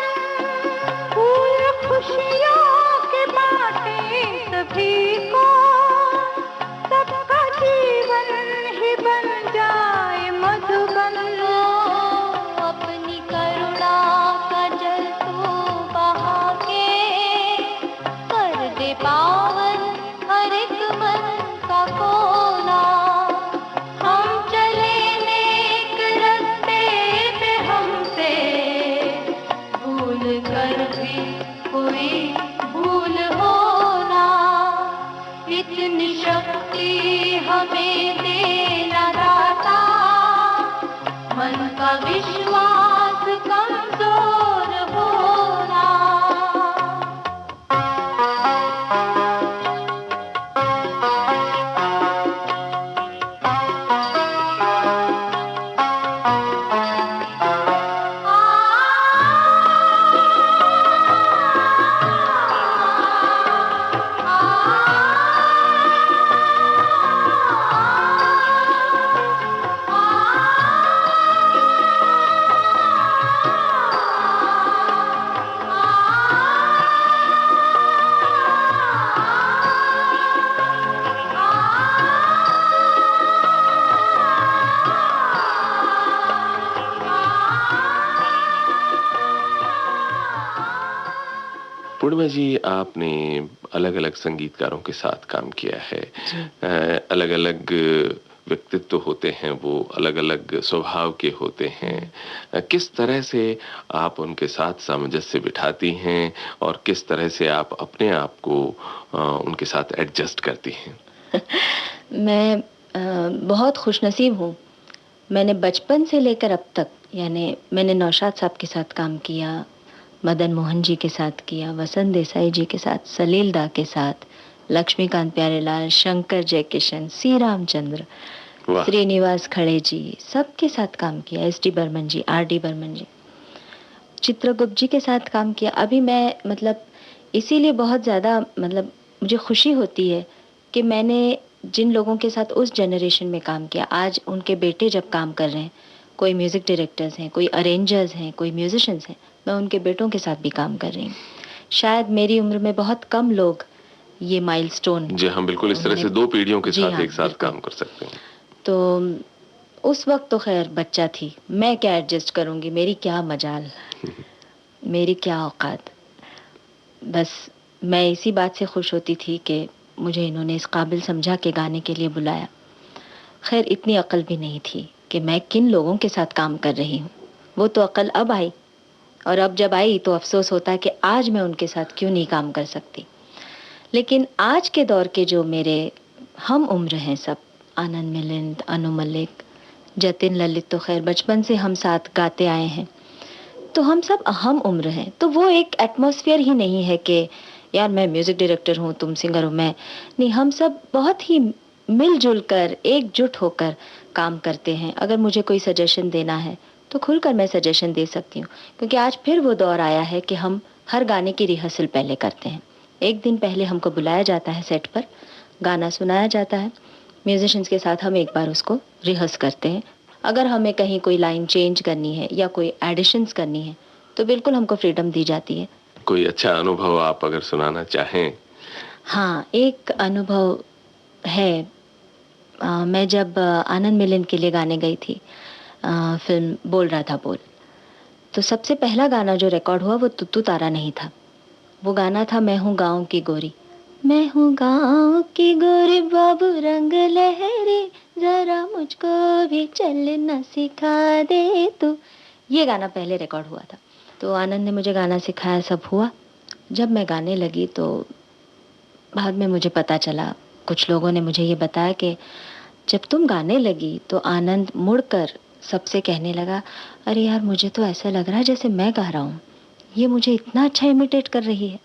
फूल खुशियों के बांटे सभी को, सबका जीवन ही बन जाए मधुबन। अपनी करुणा का जल तू बहा के, कर दे पावन हर एक मन का कोना। हम चले नेक रास्ते पे, हमसे भूल कर भी कोई भूल होना, इतनी शक्ति हमें देना दाता, मन का विश्वास कमजोर होना। पूर्णिमा जी, आपने अलग अलग संगीतकारों के साथ काम किया है, अलग अलग व्यक्तित्व होते हैं वो अलग अलग स्वभाव के होते हैं। किस तरह से आप उनके साथ सामंजस्य बिठाती हैं और किस तरह से आप अपने आप को उनके साथ एडजस्ट करती हैं? मैं बहुत खुशनसीब हूँ। मैंने बचपन से लेकर अब तक, यानी मैंने नौशाद साहब के साथ काम किया, मदन मोहन जी के साथ किया, वसंत देसाई जी के साथ, सलील दा के साथ, लक्ष्मीकांत प्यारेलाल, शंकर जयकिशन, सी रामचंद्र, श्रीनिवास खड़े जी, सबके साथ काम किया, एस डी बर्मन जी, आर डी बर्मन जी, चित्रगुप्त जी के साथ काम किया। अभी मैं मतलब इसीलिए बहुत ज़्यादा मतलब मुझे खुशी होती है कि मैंने जिन लोगों के साथ उस जनरेशन में काम किया, आज उनके बेटे जब काम कर रहे हैं, कोई म्यूज़िक डायरेक्टर्स हैं, कोई अरेंजर्स हैं, कोई म्यूजिशियंस हैं, मैं उनके बेटों के साथ भी काम कर रही हूँ। शायद मेरी उम्र में बहुत कम लोग ये माइलस्टोन। जी हाँ, बिल्कुल इस तरह से 2 पीढ़ियों के साथ एक साथ काम कर सकते हैं। तो उस वक्त तो खैर बच्चा थी, मैं क्या एडजस्ट करूँगी, मेरी क्या मजाल, मेरी क्या औकात। बस मैं इसी बात से खुश होती थी कि मुझे इन्होंने इस काबिल समझा के गाने के लिए बुलाया। खैर इतनी अक्ल भी नहीं थी कि मैं किन लोगों के साथ काम कर रही हूँ, वो तो अक्ल अब आई, और अब जब आई तो अफसोस होता है कि आज मैं उनके साथ क्यों नहीं काम कर सकती। लेकिन आज के दौर के जो मेरे हम उम्र हैं सब, आनंद मिलिंद, अनु मलिक, जतिन ललित, तो खैर बचपन से हम साथ गाते आए हैं, तो हम सब हम उम्र हैं। तो वो एक एटमॉस्फेयर ही नहीं है कि यार मैं म्यूज़िक डायरेक्टर हूँ, तुम सिंगर हो, मैं नहीं। हम सब बहुत ही मिलजुल कर, एकजुट होकर काम करते हैं। अगर मुझे कोई सजेशन देना है तो खुलकर मैं सजेशन दे सकती हूँ, क्योंकि आज फिर वो दौर आया है कि हम हर गाने की रिहर्सल पहले करते हैं। एक दिन पहले हमको बुलाया जाता है सेट पर, गाना सुनाया जाता है, म्यूजिशियंस के साथ हम एक बार उसको रिहर्स करते हैं। अगर हमें कहीं कोई लाइन चेंज करनी है या कोई एडिशंस करनी है तो बिल्कुल हमको फ्रीडम दी जाती है। कोई अच्छा अनुभव आप अगर सुनाना चाहें? हाँ, एक अनुभव है। मैं जब आनंद मिलिंद के लिए गाने गई थी, फिल्म बोल रहा था बोल, तो सबसे पहला गाना जो रिकॉर्ड हुआ वो तुत्तू तारा नहीं था, वो गाना था मैं हूँ गाँव की गोरी। मैं हूँ गाँव की गोरी बाबू रंग लहरी, जरा मुझको भी चलना सिखा दे तू। ये गाना पहले रिकॉर्ड हुआ था। तो आनंद ने मुझे गाना सिखाया, सब हुआ। जब मैं गाने लगी तो बाद में मुझे पता चला, कुछ लोगों ने मुझे ये बताया कि जब तुम गाने लगी तो आनंद मुड़कर सबसे कहने लगा, अरे यार मुझे तो ऐसा लग रहा है जैसे मैं गा रहा हूँ, ये मुझे इतना अच्छा इमिटेट कर रही है।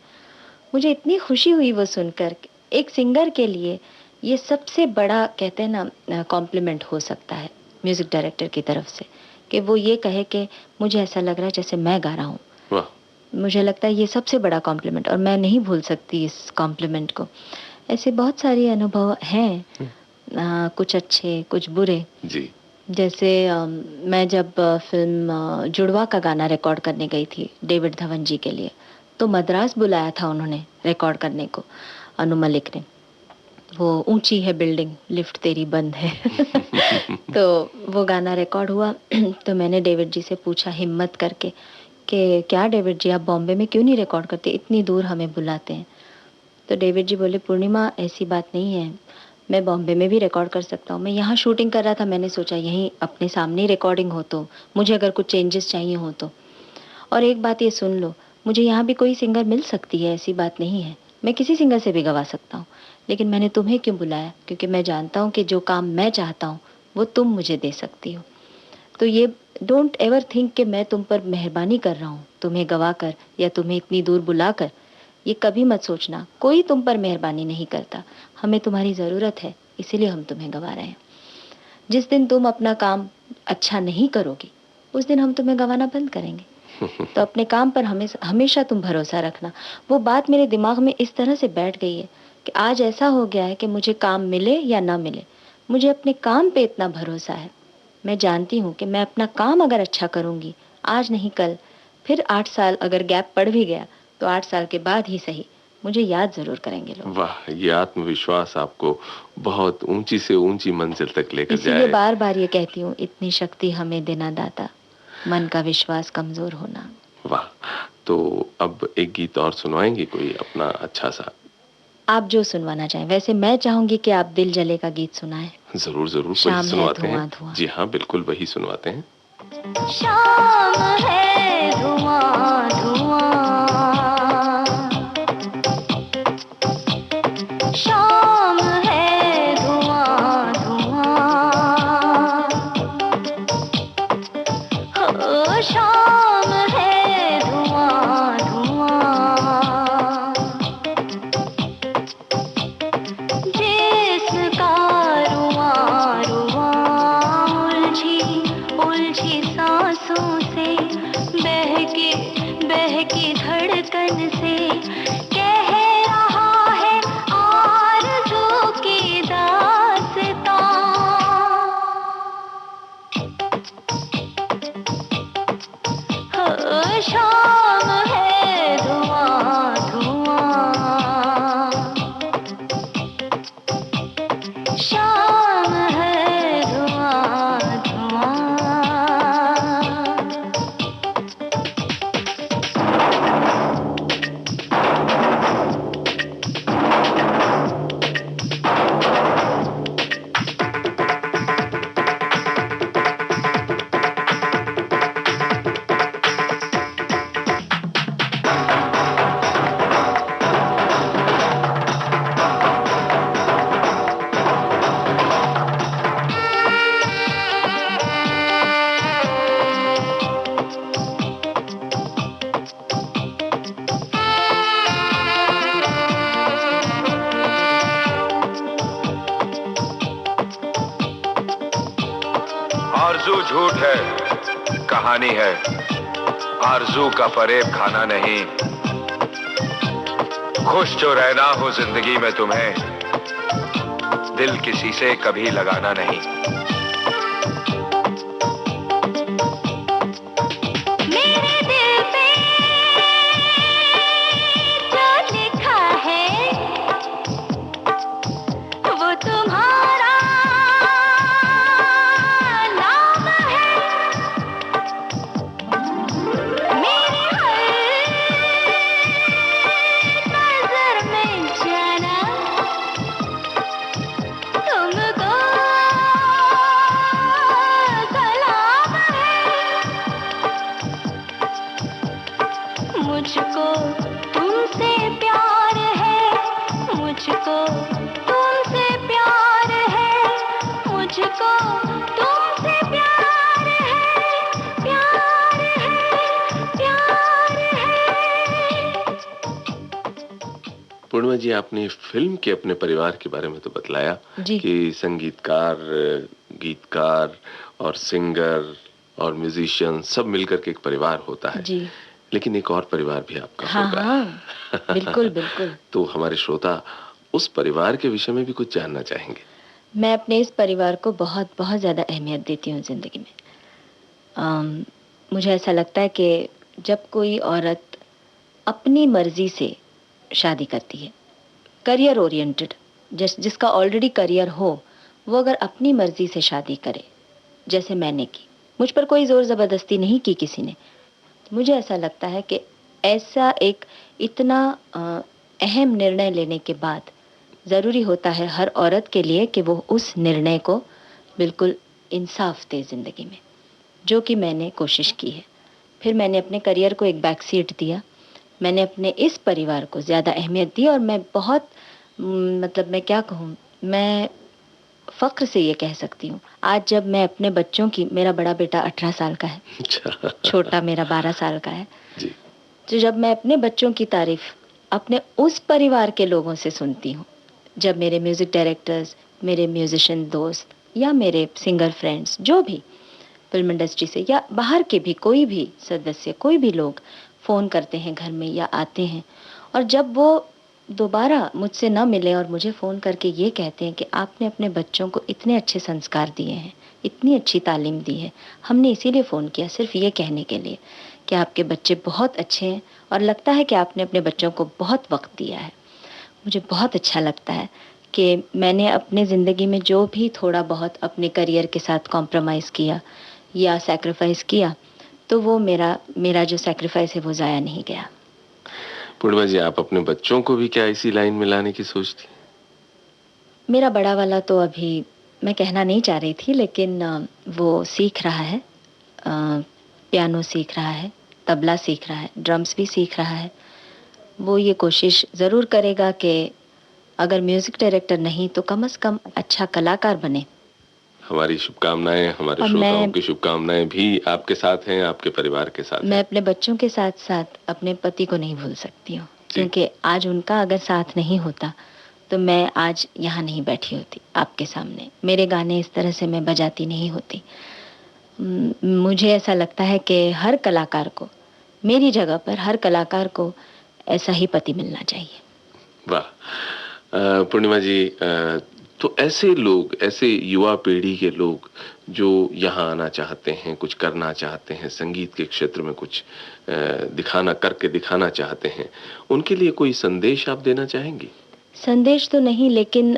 मुझे इतनी खुशी हुई वो सुनकर। एक सिंगर के लिए ये सबसे बड़ा, कहते हैं ना, कॉम्प्लीमेंट हो सकता है म्यूजिक डायरेक्टर की तरफ से, कि वो ये कहे कि मुझे ऐसा लग रहा है जैसे मैं गा रहा हूँ। मुझे लगता है ये सबसे बड़ा कॉम्प्लीमेंट, और मैं नहीं भूल सकती इस कॉम्प्लीमेंट को। ऐसे बहुत सारे अनुभव हैं, कुछ अच्छे कुछ बुरे जी। जैसे मैं जब फिल्म जुड़वा का गाना रिकॉर्ड करने गई थी डेविड धवन जी के लिए, तो मद्रास बुलाया था उन्होंने रिकॉर्ड करने को, अनु मलिक ने। वो ऊंची है बिल्डिंग, लिफ्ट तेरी बंद है तो वो गाना रिकॉर्ड हुआ तो मैंने डेविड जी से पूछा हिम्मत करके कि क्या डेविड जी आप बॉम्बे में क्यों नहीं रिकॉर्ड करते, इतनी दूर हमें बुलाते हैं। तो डेविड जी बोले, पूर्णिमा ऐसी बात नहीं है, मैं बॉम्बे में भी रिकॉर्ड कर सकता हूँ। मैं यहाँ शूटिंग कर रहा था, मैंने सोचा यहीं अपने सामने ही रिकॉर्डिंग हो, तो मुझे अगर कुछ चेंजेस चाहिए हो तो। और एक बात ये सुन लो, मुझे यहाँ भी कोई सिंगर मिल सकती है, ऐसी बात नहीं है, मैं किसी सिंगर से भी गवा सकता हूँ, लेकिन मैंने तुम्हें क्यों बुलाया, क्योंकि मैं जानता हूँ कि जो काम मैं चाहता हूँ वो तुम मुझे दे सकती हो। तो ये डोंट एवर थिंक कि मैं तुम पर मेहरबानी कर रहा हूँ तुम्हें गवा कर या तुम्हें इतनी दूर बुला कर, ये कभी मत सोचना, कोई तुम पर मेहरबानी नहीं करता, हमें तुम्हारी ज़रूरत है इसीलिए हम तुम्हें गवा रहे हैं। जिस दिन तुम अपना काम अच्छा नहीं करोगी उस दिन हम तुम्हें गवाना बंद करेंगे, तो अपने काम पर हमेशा तुम भरोसा रखना। वो बात मेरे दिमाग में इस तरह से बैठ गई है कि आज ऐसा हो गया है कि मुझे काम मिले या ना मिले, मुझे अपने काम पे इतना भरोसा है। मैं जानती हूँ कि मैं अपना काम अगर अच्छा करूँगी, आज नहीं कल, फिर 8 साल अगर गैप पड़ भी गया तो 8 साल के बाद ही सही, मुझे याद जरूर करेंगे लोग। वाह, ये आत्मविश्वास आपको बहुत ऊंची से ऊंची मंजिल तक लेकर जाए। इसलिए बार बार ये कहती हूँ, इतनी शक्ति हमें देना दाता, मन का विश्वास कमजोर होना। वाह, तो अब एक गीत और सुनवाएंगे कोई अपना अच्छा सा? आप जो सुनवाना चाहें। वैसे मैं चाहूंगी कि आप दिल जले का गीत सुनाएं। जरूर जरूर, शाम वही है सुनवाते धुआं हैं। धुआं। जी हाँ, बिल्कुल वही सुनवाते हैं। शाम है धुआं धुआं, शाम है धुआं धुआं, हो शाम है धुआं धुआं, जिसका रुआं रुआं उलझी उलझी सांसों से, बहकी धड़कन से कह रहा है आरज़ू की दास्तां। हो शाम है धुआं धुआं, शाम है धुआं धुआं। आरज़ू झूठ है, कहानी है, आरज़ू का फरेब खाना नहीं। खुश जो रहना हो जिंदगी में तुम्हें, दिल किसी से कभी लगाना नहीं। मेरे दिल पे जो लिखा है वो तुम्हारा नाम है। मेरी हर नजर में जाना तुमको सलाम है। मुझको तुमसे प्यार है, मुझको तुमसे प्यार है, मुझको तुमसे प्यार है, प्यार है, प्यार है। पूर्णिमा जी, आपने फिल्म के अपने परिवार के बारे में तो बतलाया जी। कि संगीतकार, गीतकार और सिंगर और म्यूजिशियन सब मिलकर के एक परिवार होता है। जी लेकिन एक और परिवार भी आपका हाँ होगा। हाँ, बिल्कुल बिल्कुल। तो हमारे श्रोता उस परिवार के विषय में भी कुछ जानना चाहेंगे। मैं अपने इस परिवार को बहुत बहुत ज़्यादा अहमियत देती हूँ ज़िंदगी में। मुझे ऐसा लगता है कि जब कोई औरत अपनी मर्जी से शादी करती है, करियर ओरिएंटेड, जिसका ऑलरेडी करियर हो, वो अगर अपनी मर्जी से शादी करे, जैसे मैंने की, मुझ पर कोई ज़ोर ज़बरदस्ती नहीं की किसी ने, मुझे ऐसा लगता है कि ऐसा एक इतना अहम निर्णय लेने के बाद ज़रूरी होता है हर औरत के लिए कि वो उस निर्णय को बिल्कुल इंसाफ दे ज़िंदगी में, जो कि मैंने कोशिश की है। फिर मैंने अपने करियर को एक बैक सीट दिया, मैंने अपने इस परिवार को ज़्यादा अहमियत दी, और मैं बहुत मतलब मैं क्या कहूँ, मैं फ़ख्र से ये कह सकती हूँ आज जब मैं अपने बच्चों की, मेरा बड़ा बेटा 18 साल का है, छोटा मेरा 12 साल का है जी। तो जब मैं अपने बच्चों की तारीफ अपने उस परिवार के लोगों से सुनती हूँ, जब मेरे म्यूज़िक डायरेक्टर्स, मेरे म्यूजिशियन दोस्त या मेरे सिंगर फ्रेंड्स, जो भी फिल्म इंडस्ट्री से या बाहर के भी कोई भी सदस्य, कोई भी लोग फ़ोन करते हैं घर में या आते हैं, और जब वो दोबारा मुझसे न मिले और मुझे फ़ोन करके ये कहते हैं कि आपने अपने बच्चों को इतने अच्छे संस्कार दिए हैं, इतनी अच्छी तालीम दी है, हमने इसीलिए फ़ोन किया सिर्फ ये कहने के लिए कि आपके बच्चे बहुत अच्छे हैं और लगता है कि आपने अपने बच्चों को बहुत वक्त दिया है। मुझे बहुत अच्छा लगता है कि मैंने अपने ज़िंदगी में जो भी थोड़ा बहुत अपने करियर के साथ कॉम्प्रोमाइज़ किया या सैक्रिफाइस किया, तो वो मेरा जो सैक्रिफाइस है वो ज़ाया नहीं गया। पूर्णिमा जी, आप अपने बच्चों को भी क्या इसी लाइन में लाने की सोचती हैं? मेरा बड़ा वाला तो अभी मैं कहना नहीं चाह रही थी, लेकिन वो सीख रहा है, पियानो सीख रहा है, तबला सीख रहा है, ड्रम्स भी सीख रहा है। वो ये कोशिश ज़रूर करेगा कि अगर म्यूज़िक डायरेक्टर नहीं तो कम से कम अच्छा कलाकार बने। हमारी शुभकामनाएं, हमारे और श्रोताओं की शुभकामनाएं भी आपके साथ हैं, आपके परिवार के साथ मैं हैं। अपने बच्चों के साथ साथ अपने पति को नहीं भूल सकती हूँ, क्योंकि आज उनका अगर साथ नहीं होता तो मैं आज यहाँ नहीं बैठी होती आपके सामने, मेरे गाने इस तरह से मैं बजाती नहीं होती। मुझे ऐसा लगता है कि हर कलाकार को, मेरी जगह पर हर कलाकार को ऐसा ही पति मिलना चाहिए। वाह। पूर्णिमा जी, तो ऐसे लोग, ऐसे युवा पीढ़ी के लोग जो यहाँ आना चाहते हैं, कुछ करना चाहते हैं, संगीत के क्षेत्र में कुछ करके दिखाना चाहते हैं, उनके लिए कोई संदेश आप देना चाहेंगी? संदेश तो नहीं, लेकिन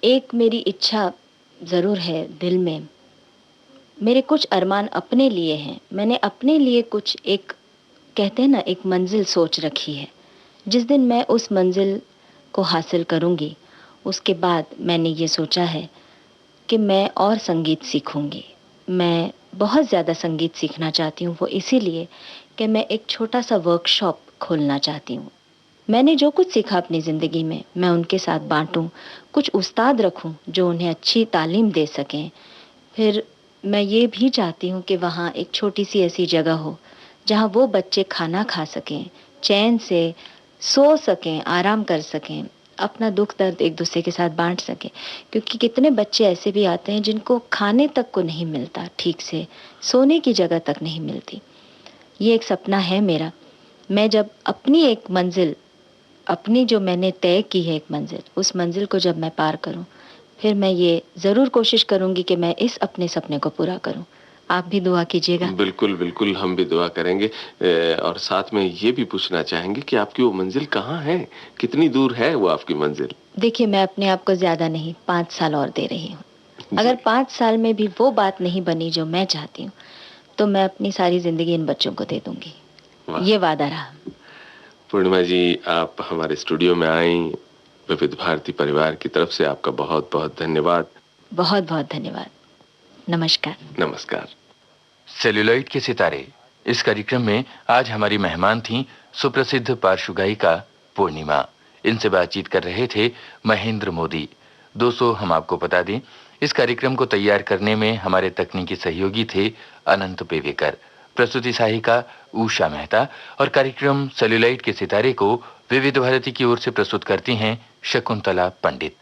एक मेरी इच्छा ज़रूर है दिल में। मेरे कुछ अरमान अपने लिए हैं। मैंने अपने लिए कुछ, एक कहते हैं ना, एक मंजिल सोच रखी है। जिस दिन मैं उस मंजिल को हासिल करूंगी, उसके बाद मैंने ये सोचा है कि मैं और संगीत सीखूंगी। मैं बहुत ज़्यादा संगीत सीखना चाहती हूँ, वो इसीलिए कि मैं एक छोटा सा वर्कशॉप खोलना चाहती हूँ। मैंने जो कुछ सीखा अपनी ज़िंदगी में, मैं उनके साथ बांटूं, कुछ उस्ताद रखूं जो उन्हें अच्छी तालीम दे सकें। फिर मैं ये भी चाहती हूँ कि वहाँ एक छोटी सी ऐसी जगह हो जहाँ वो बच्चे खाना खा सकें, चैन से सो सकें, आराम कर सकें, अपना दुख दर्द एक दूसरे के साथ बांट सकें। क्योंकि कितने बच्चे ऐसे भी आते हैं जिनको खाने तक को नहीं मिलता, ठीक से सोने की जगह तक नहीं मिलती। ये एक सपना है मेरा। मैं जब अपनी एक मंजिल, अपनी जो मैंने तय की है एक मंजिल, उस मंजिल को जब मैं पार करूं, फिर मैं ये ज़रूर कोशिश करूंगी कि मैं इस अपने सपने को पूरा करूं। आप भी दुआ कीजिएगा। बिल्कुल बिल्कुल, हम भी दुआ करेंगे। और साथ में ये भी पूछना चाहेंगे कि आपकी वो मंजिल कहाँ है, कितनी दूर है वो आपकी मंजिल? देखिए, मैं अपने आप को ज़्यादा नहीं, 5 साल और दे रही हूँ। अगर 5 साल में भी वो बात नहीं बनी जो मैं चाहती हूँ, तो मैं अपनी सारी ज़िंदगी इन बच्चों को दे दूंगी। ये वादा रहा। पूर्णिमा जी, आप हमारे स्टूडियो में आई, विविध भारती परिवार की तरफ से आपका बहुत बहुत धन्यवाद। बहुत बहुत धन्यवाद। नमस्कार। नमस्कार। सेल्यूलॉइड के सितारे, इस कार्यक्रम में आज हमारी मेहमान थी सुप्रसिद्ध पार्श्व गायिका पूर्णिमा। इनसे बातचीत कर रहे थे महेंद्र मोदी। दोस्तों, हम आपको बता दें, इस कार्यक्रम को तैयार करने में हमारे तकनीकी सहयोगी थे अनंत पेवेकर, प्रस्तुति सहायिका उषा मेहता, और कार्यक्रम सेल्यूलॉइड के सितारे को विविध भारती की ओर से प्रस्तुत करती हैं शकुंतला पंडित।